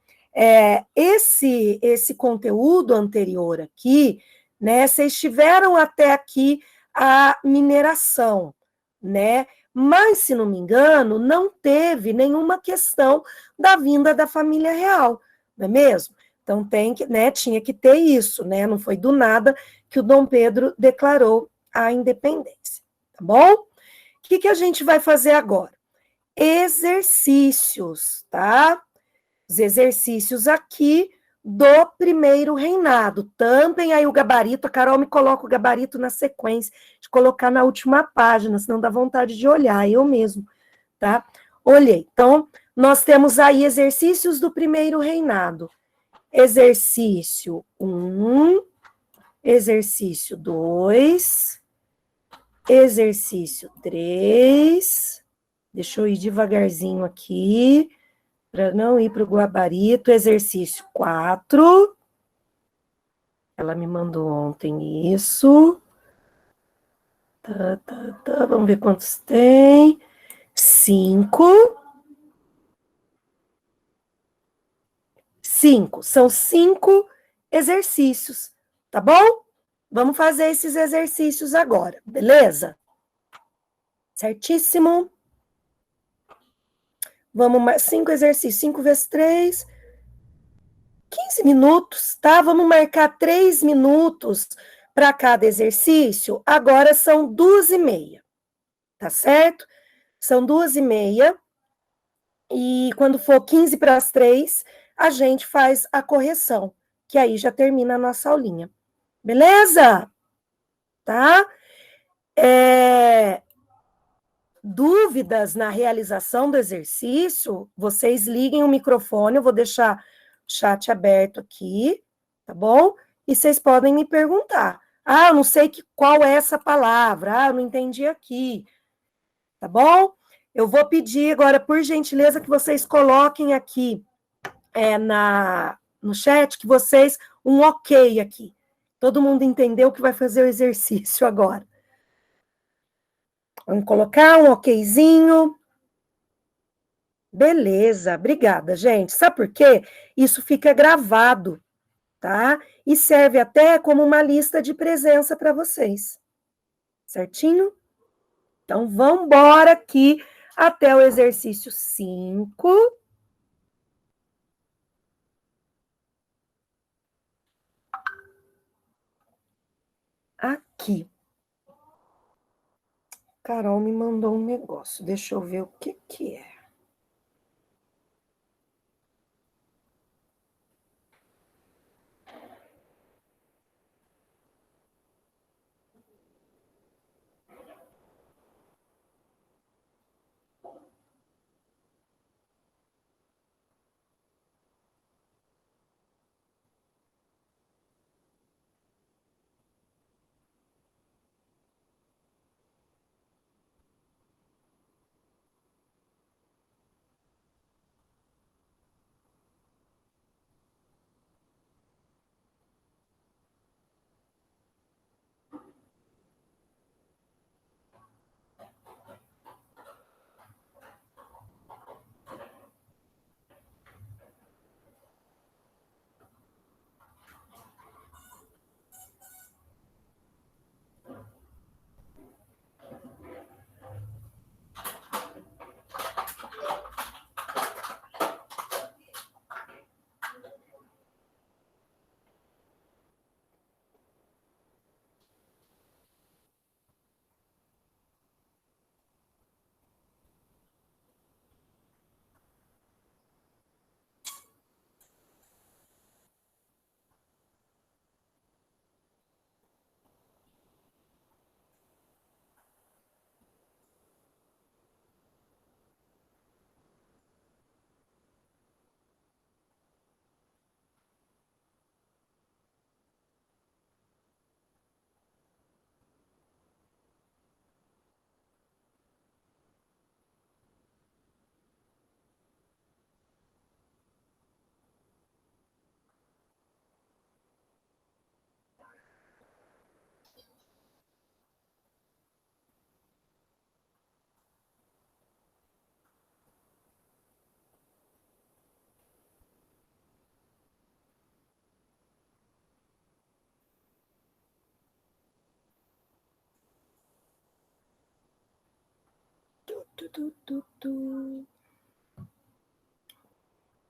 Esse conteúdo anterior aqui, né? Vocês tiveram até aqui a mineração, né? Mas, se não me engano, não teve nenhuma questão da vinda da família real, não é mesmo? Então tinha que ter isso, né? Não foi do nada que o Dom Pedro declarou a independência, tá bom? O que a gente vai fazer agora? Exercícios, tá? Os exercícios aqui do primeiro reinado. Tampem aí o gabarito, a Carol me coloca o gabarito na sequência, de colocar na última página, senão dá vontade de olhar, eu mesmo, tá? Olhei. Então, nós temos aí exercícios do primeiro reinado. Exercício 1, exercício 2, exercício 3, deixa eu ir devagarzinho aqui, para não ir para o gabarito, exercício 4, ela me mandou ontem isso, Vamos ver quantos tem. 5. 5. São 5 exercícios, tá bom? Vamos fazer esses exercícios agora, beleza? Certíssimo? Vamos, 5 exercícios, 5 vezes 3, 15 minutos, tá? Vamos marcar 3 minutos para cada exercício. Agora são 2h30, tá certo? São 2h30. E quando for 15 para as 3, a gente faz a correção, que aí já termina a nossa aulinha. Beleza? Tá? Dúvidas na realização do exercício, vocês liguem o microfone, eu vou deixar o chat aberto aqui, tá bom? E vocês podem me perguntar. Ah, eu não sei qual é essa palavra, ah, eu não entendi aqui, tá bom? Eu vou pedir agora, por gentileza, que vocês coloquem aqui no chat, que vocês, um ok aqui. Todo mundo entendeu que vai fazer o exercício agora. Vamos colocar um okzinho. Beleza, obrigada, gente. Sabe por quê? Isso fica gravado, tá? E serve até como uma lista de presença para vocês. Certinho? Então, vamos embora aqui até o exercício 5. Aqui. Carol me mandou um negócio. Deixa eu ver o que é.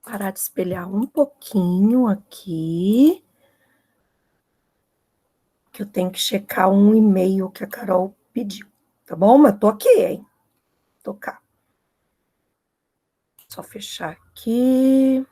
Parar de espelhar um pouquinho aqui, que eu tenho que checar um e-mail que a Carol pediu, tá bom? Mas tô aqui, hein? Tô cá. Só fechar aqui.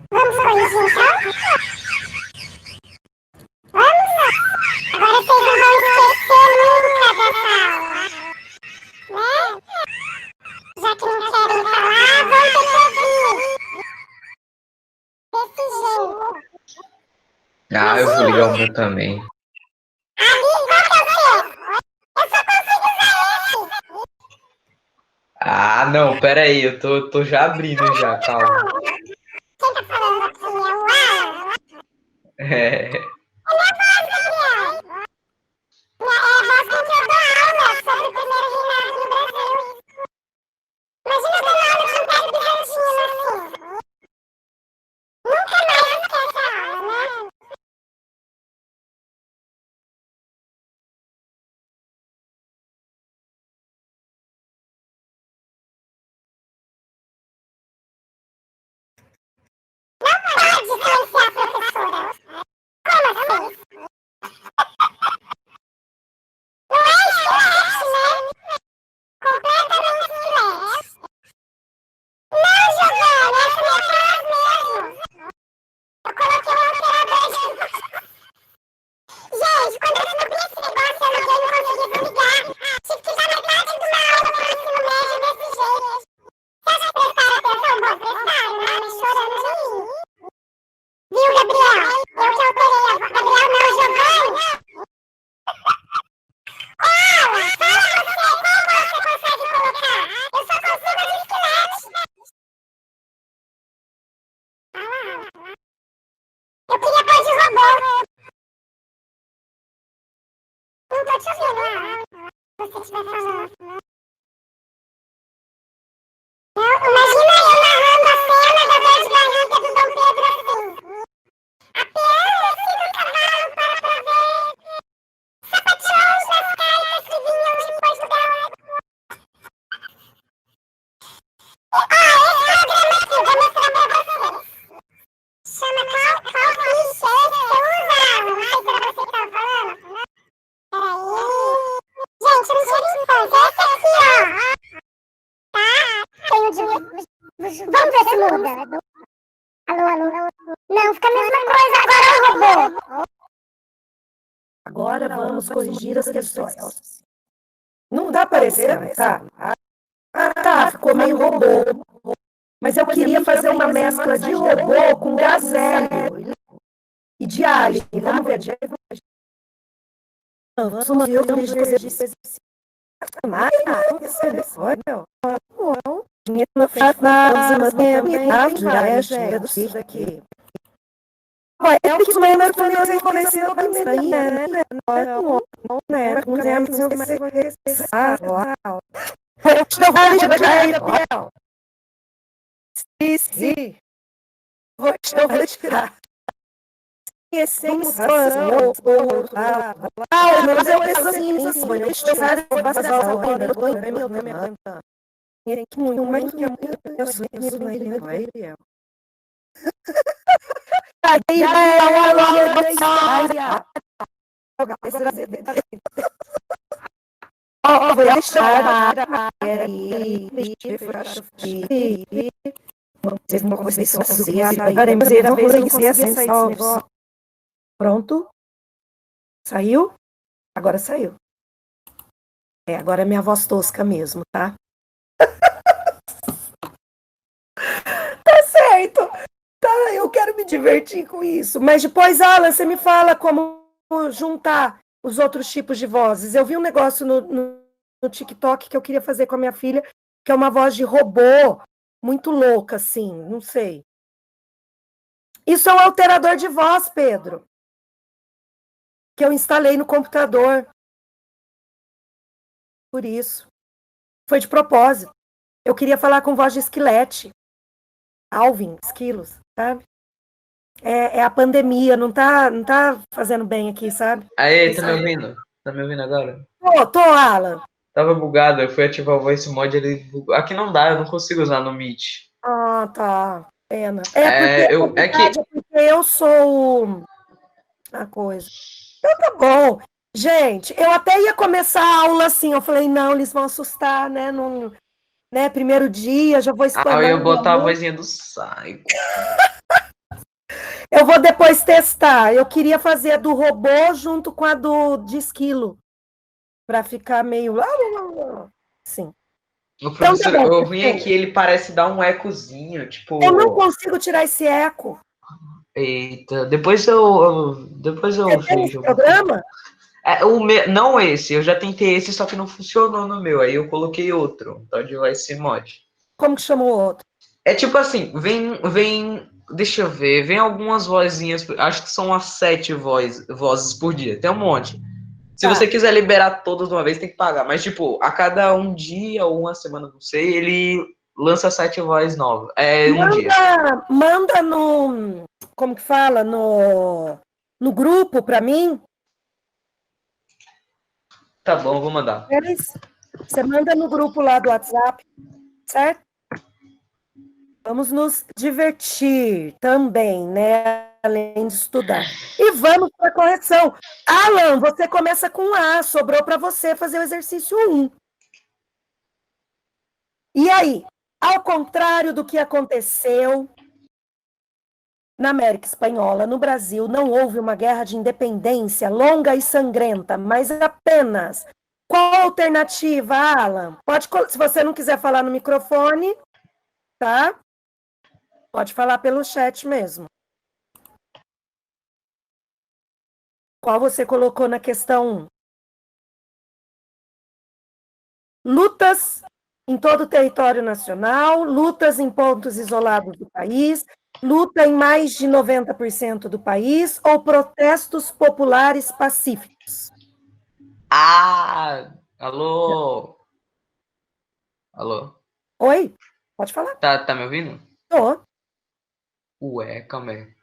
Vamos corrigir então? Vamos lá. Agora vocês não vão esquecer nunca dessa aula, né? Já que não querem falar, vão ter que ouvir. Desse jeito. Ah, eu vou ligar o meu também. Ali, qual que é o seu? Eu só consigo usar esse. Ah, não, pera aí, eu tô já abrindo já, calma. Quem tá falando aqui é o Alan? É, É minha voz, Gabriel. É a voz com que eu dou aula sobre o primeiro reinado no Brasil. Imagina eu dando aula de império Agora vamos corrigir as questões. Não dá parecendo, tá? Tá, ficou meio robô. Mas eu queria fazer uma mescla de robô com gazélio e de alien. Vamos ver. Vamos ver o que a gente fez. É o que os membros também conheceram da minha, né? Não, né? Com os membros eu comecei a Sim. Vou tirar. Essência, mas eu penso assim, eu estou fazendo Pronto? Saiu? Agora saiu. Agora é minha voz tosca mesmo, tá? Tá certo. Tá, eu quero me divertir com isso. Mas depois, Alan, você me fala como juntar os outros tipos de vozes. Eu vi um negócio no TikTok que eu queria fazer com a minha filha, que é uma voz de robô muito louca, assim, não sei. Isso é um alterador de voz, Pedro, que eu instalei no computador. Por isso. Foi de propósito. Eu queria falar com voz de esquilete. Alvin, esquilos, sabe? É a pandemia, não tá fazendo bem aqui, sabe? Aí, tá me ouvindo? Tá me ouvindo agora? Tô, Alan. Tava bugado, eu fui ativar o voice mod, ele bugou. Aqui não dá, eu não consigo usar no Meet. Ah, tá. Pena. Porque eu sou a coisa. Então tá bom. Gente, eu até ia começar a aula assim, eu falei, não, eles vão assustar, né? Não, né? Primeiro dia, já vou Eu ia botar a vozinha do Psycho. Eu vou depois testar. Eu queria fazer a do robô junto com a de esquilo. Pra ficar meio. Sim. O professor, então, tá eu vim aqui, ele parece dar um ecozinho, tipo. Eu não consigo tirar esse eco. Eita, depois eu vejo. Programa? Não esse, eu já tentei esse, só que não funcionou no meu. Aí eu coloquei outro, então de voice mod. Como que chamou o outro? É tipo assim, vem. Deixa eu ver, vem algumas vozinhas, acho que são umas 7 vozes por dia, tem um monte. Se você quiser liberar todas de uma vez, tem que pagar. Mas, tipo, a cada um dia ou uma semana, não sei, ele lança 7 vozes novas. Um dia. Manda no... Como que fala? No grupo pra mim. Tá bom, vou mandar. Você manda no grupo lá do WhatsApp, certo? Vamos nos divertir também, né? Além de estudar. E vamos para a correção. Alan, você começa com A. Sobrou para você fazer o exercício 1. E aí? Ao contrário do que aconteceu Na América Espanhola, no Brasil, não houve uma guerra de independência longa e sangrenta, mas apenas. Qual a alternativa, Alan? Se você não quiser falar no microfone, tá? Pode falar pelo chat mesmo. Qual você colocou na questão 1? Lutas em todo o território nacional, lutas em pontos isolados do país, luta em mais de 90% do país ou protestos populares pacíficos? Ah, alô? Alô? Oi? Pode falar. Tá me ouvindo? Tô. Ué, calma aí.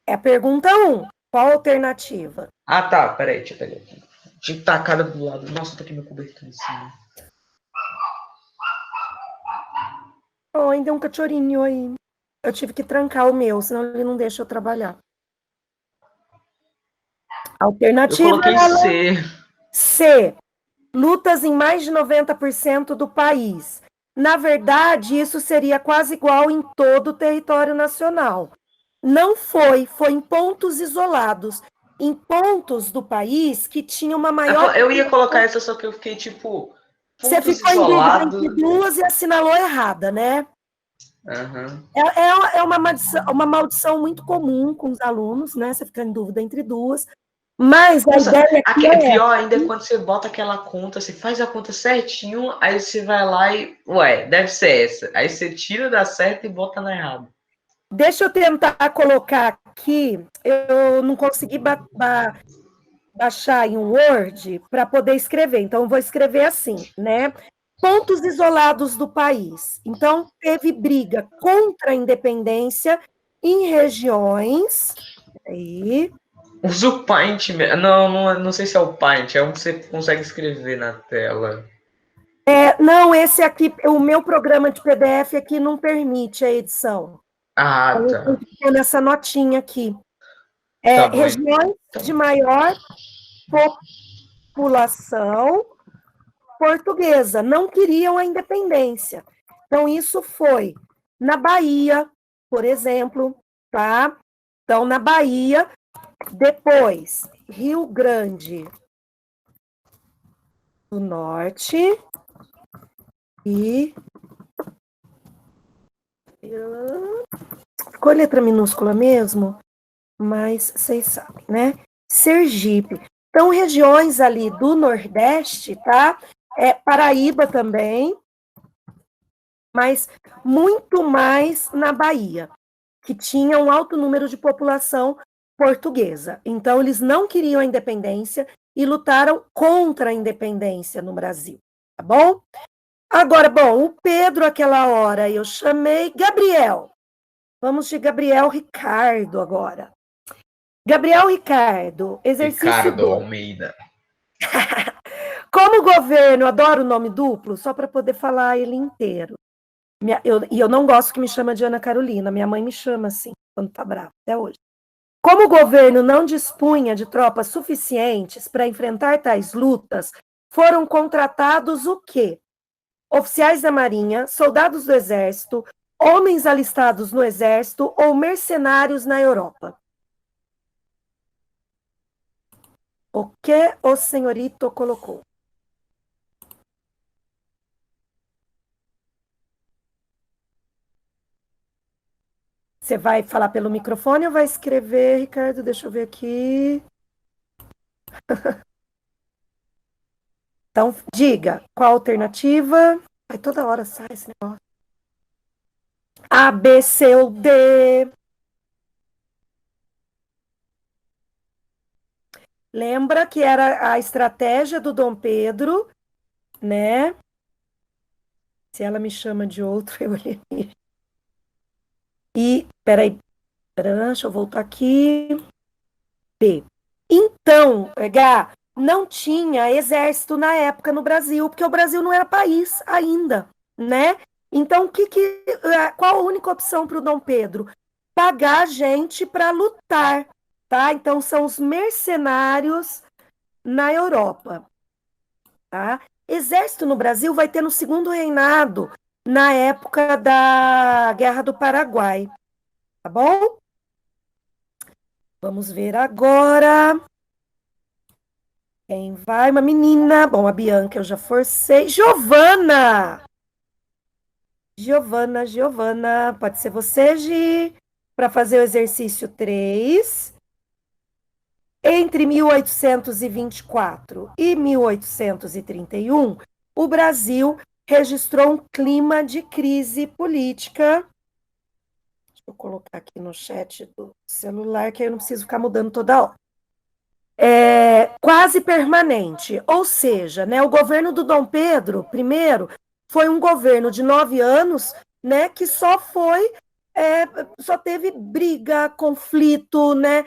É a pergunta 1. Qual a alternativa? Ah, tá, peraí, deixa eu pegar aqui. Tinha que estar a cara do lado. Nossa, tá aqui meu cobertor em cima. Oh, ainda um cachorrinho aí. Eu tive que trancar o meu, senão ele não deixa eu trabalhar. Eu Alternativa coloquei C. C. Lutas em mais de 90% do país. Na verdade, isso seria quase igual em todo o território nacional. Não foi em pontos isolados, em pontos do país que tinham uma maior. Eu ia colocar essa, só que eu fiquei tipo. Você Pontos ficou em dúvida isolados. entre duas e assinalou errada, né? Uhum. É uma maldição muito comum com os alunos, né? Você fica em dúvida entre duas. Mas a Nossa, ideia aqui é pior ainda é quando você bota aquela conta, você faz a conta certinho, aí você vai lá e. Ué, deve ser essa. Aí você tira da certa e bota na errada. Deixa eu tentar colocar aqui. Eu não consegui baixar em um Word para poder escrever. Então, eu vou escrever assim, né? Pontos isolados do país. Então, teve briga contra a independência em regiões. Aí. Usa o Paint. Não sei se é o Paint, é um que você consegue escrever na tela. Não, esse aqui, o meu programa de PDF aqui não permite a edição. Ah, Eu tenho tá. que pôr nessa notinha aqui. Tá bom. Regiões de maior população portuguesa não queriam a independência. Então, isso foi na Bahia, por exemplo, tá? Então, na Bahia, depois, Rio Grande do Norte e. Ficou letra minúscula mesmo, mas vocês sabem, né? Sergipe. Então, regiões ali do Nordeste, tá? Paraíba também, mas muito mais na Bahia, que tinha um alto número de população portuguesa. Então, eles não queriam a independência e lutaram contra a independência no Brasil, tá bom? Agora, bom, o Pedro, aquela hora, eu chamei Gabriel. Vamos de Gabriel Ricardo agora. Gabriel Ricardo, exercício Ricardo 2. Almeida. Como governo, adoro o nome duplo, só para poder falar ele inteiro. Eu não gosto que me chama de Ana Carolina, minha mãe me chama assim, quando tá brava, até hoje. Como o governo não dispunha de tropas suficientes para enfrentar tais lutas, foram contratados o quê? Oficiais da Marinha, soldados do Exército, homens alistados no Exército ou mercenários na Europa? O que o senhorito colocou? Você vai falar pelo microfone ou vai escrever, Ricardo? Deixa eu ver aqui. Então, diga, qual a alternativa? Ai, toda hora sai esse negócio. A, B, C ou D? Lembra que era a estratégia do Dom Pedro, né? Se ela me chama de outro, eu elimino. E, peraí, deixa eu voltar aqui. B. Então, H, não tinha exército na época no Brasil, porque o Brasil não era país ainda, né? Então, qual a única opção para o Dom Pedro? Pagar gente para lutar, tá? Então, são os mercenários na Europa, tá? Exército no Brasil vai ter no segundo reinado, na época da Guerra do Paraguai, tá bom? Vamos ver agora. Quem vai? Uma menina. Bom, a Bianca eu já forcei. Giovana! Giovana. Pode ser você, Gi, para fazer o exercício 3. Entre 1824 e 1831, o Brasil registrou um clima de crise política. Deixa eu colocar aqui no chat do celular, que aí eu não preciso ficar mudando toda hora. Quase permanente, ou seja, né, o governo do Dom Pedro I foi um governo de 9 anos, né, que só teve briga, conflito, né,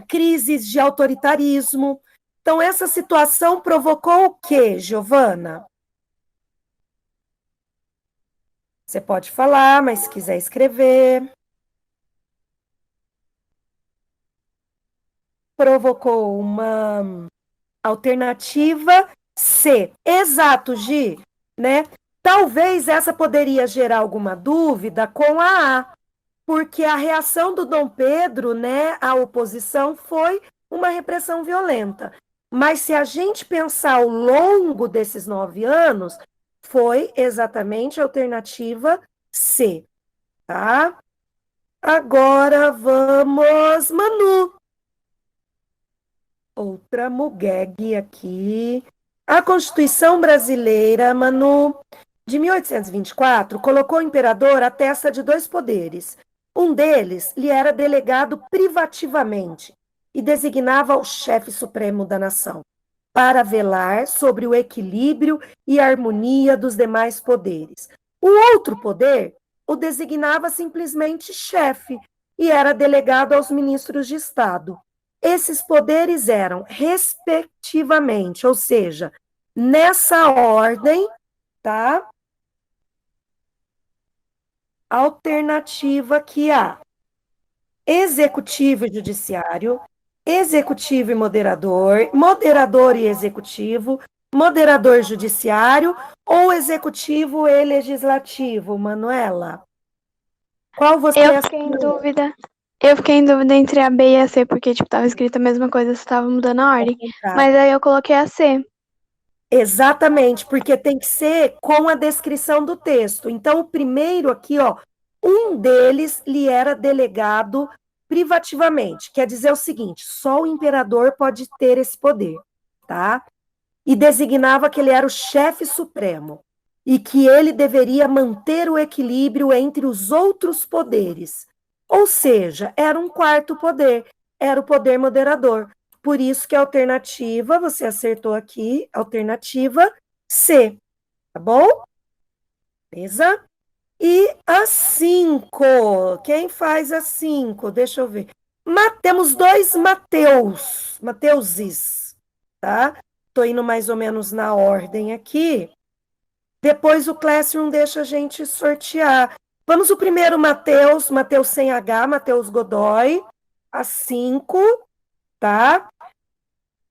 crises de autoritarismo. Então, essa situação provocou o quê, Giovana? Você pode falar, mas se quiser escrever. Provocou uma alternativa C. Exato, Gi, né? Talvez essa poderia gerar alguma dúvida com a porque a reação do Dom Pedro, né, à oposição foi uma repressão violenta. Mas se a gente pensar ao longo desses 9 anos, foi exatamente a alternativa C, tá? Agora vamos, Manu. Outra muguegue aqui. A Constituição Brasileira, Manu, de 1824, colocou o imperador à testa de 2 poderes. Um deles lhe era delegado privativamente e designava o chefe supremo da nação, para velar sobre o equilíbrio e harmonia dos demais poderes. O outro poder o designava simplesmente chefe e era delegado aos ministros de Estado. Esses poderes eram, respectivamente, ou seja, nessa ordem, tá? Alternativa que há executivo e judiciário, executivo e moderador, moderador e executivo, moderador judiciário ou executivo e legislativo, Manuela? Qual você Eu fiquei em dúvida. Eu fiquei em dúvida entre a B e a C, porque, tipo, tava escrita a mesma coisa, você tava mudando a ordem. Mas aí eu coloquei a C. Exatamente, porque tem que ser com a descrição do texto. Então, o primeiro aqui, ó, um deles lhe era delegado privativamente. Quer dizer o seguinte: só o imperador pode ter esse poder, tá? E designava que ele era o chefe supremo e que ele deveria manter o equilíbrio entre os outros poderes. Ou seja, era um quarto poder, era o poder moderador. Por isso que a alternativa, você acertou aqui, alternativa C, tá bom? Beleza? E a 5, quem faz a 5? Deixa eu ver. Temos 2 Mateuses, tá? Tô indo mais ou menos na ordem aqui. Depois o Classroom deixa a gente sortear. Vamos o primeiro, Mateus sem H, Mateus Godoy, a 5, tá?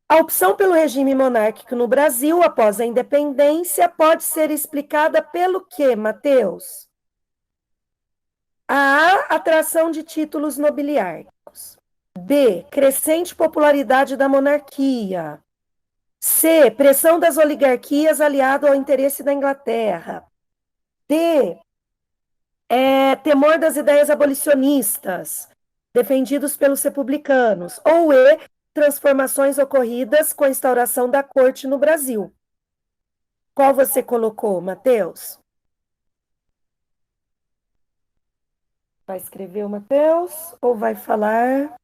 A opção pelo regime monárquico no Brasil após a independência pode ser explicada pelo quê, Mateus? A. Atração de títulos nobiliárquicos. B. Crescente popularidade da monarquia. C. Pressão das oligarquias aliado ao interesse da Inglaterra. D. Temor das ideias abolicionistas, defendidos pelos republicanos. Ou E. Transformações ocorridas com a instauração da corte no Brasil. Qual você colocou, Matheus? Vai escrever o Matheus ou vai falar?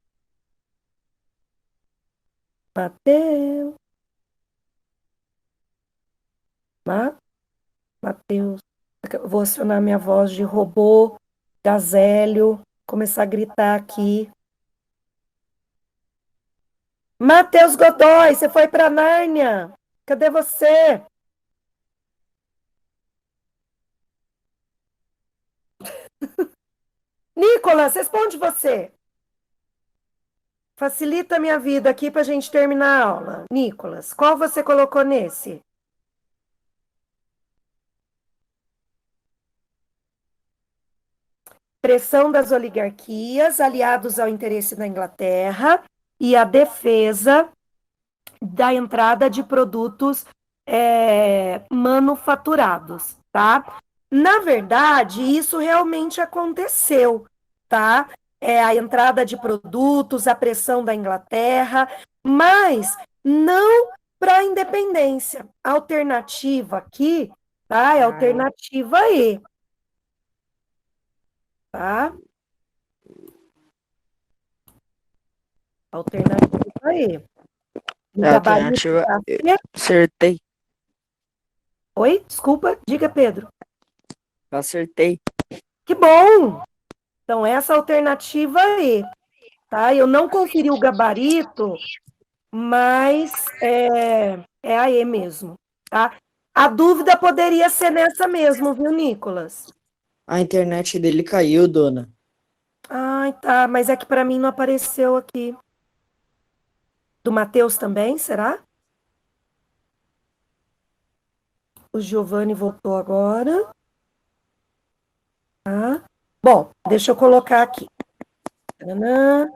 Matheus. Matheus. Vou acionar minha voz de robô, gazélio, começar a gritar aqui. Matheus Godoy, você foi para Nárnia. Cadê você? Nicolas, responde você. Facilita a minha vida aqui para a gente terminar a aula. Nicolas, qual você colocou nesse? pressão das oligarquias, aliados ao interesse da Inglaterra, e a defesa da entrada de produtos manufaturados, tá? Na verdade, isso realmente aconteceu, tá? A entrada de produtos, a pressão da Inglaterra, mas não para a independência. A alternativa aqui, tá? É a alternativa E, tá? Alternativa E. O É a gabarito alternativa. tá Eu certo? acertei. Oi, desculpa, diga, Pedro. Eu acertei. Que bom! Então, essa alternativa E, tá? Eu não conferi o gabarito, mas é a E mesmo, tá? A dúvida poderia ser nessa mesmo, viu, Nicolas? A internet dele caiu, dona. Ai, tá, mas é que para mim não apareceu aqui. Do Matheus também, será? O Giovanni voltou agora. Tá? Bom, deixa eu colocar aqui. Tadã.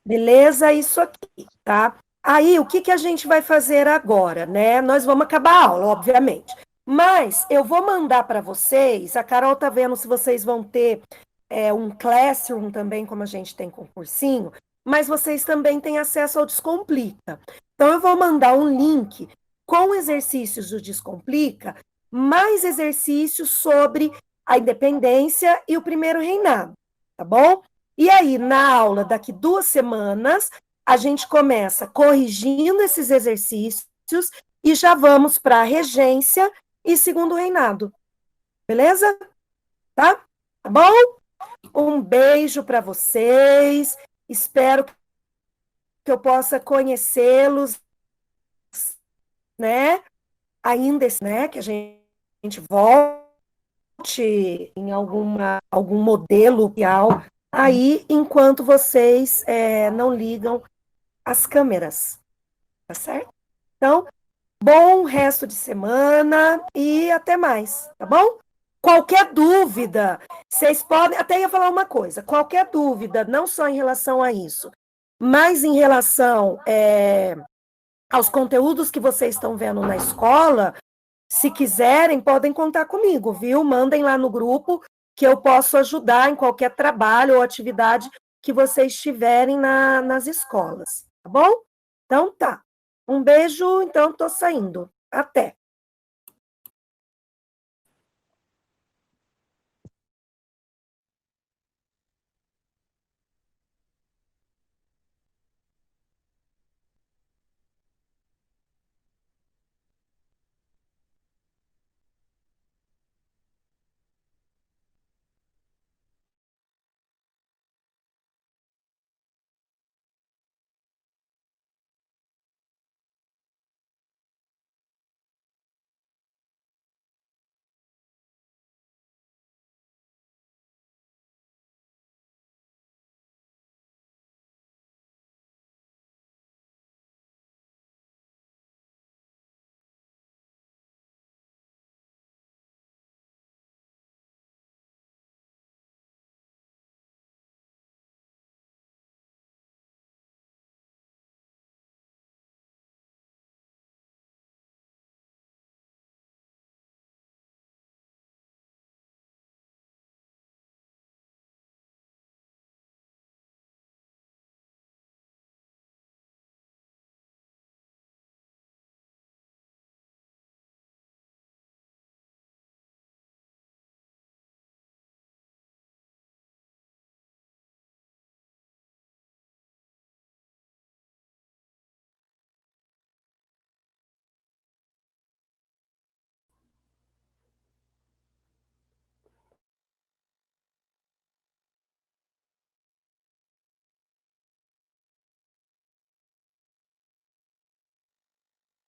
Beleza, isso aqui, tá? Aí, o que que a gente vai fazer agora, né? Nós vamos acabar a aula, obviamente. Mas eu vou mandar para vocês, a Carol tá vendo se vocês vão ter um Classroom também, como a gente tem concursinho, mas vocês também têm acesso ao Descomplica. Então, eu vou mandar um link com exercícios do Descomplica, mais exercícios sobre a independência e o primeiro reinado, tá bom? E aí, na aula daqui 2 semanas, a gente começa corrigindo esses exercícios e já vamos para a regência e segundo reinado. Beleza? Tá? Tá bom? Um beijo para vocês. Espero que eu possa conhecê-los, né? Ainda, né? Que a gente volte em algum modelo real aí, enquanto vocês não ligam as câmeras, tá certo? Então, bom resto de semana e até mais, tá bom? Qualquer dúvida, vocês podem. Até ia falar uma coisa: qualquer dúvida, não só em relação a isso, mas em relação aos conteúdos que vocês estão vendo na escola, se quiserem, podem contar comigo, viu? Mandem lá no grupo que eu posso ajudar em qualquer trabalho ou atividade que vocês tiverem nas escolas, tá bom? Então tá. Um beijo, então tô saindo. Até.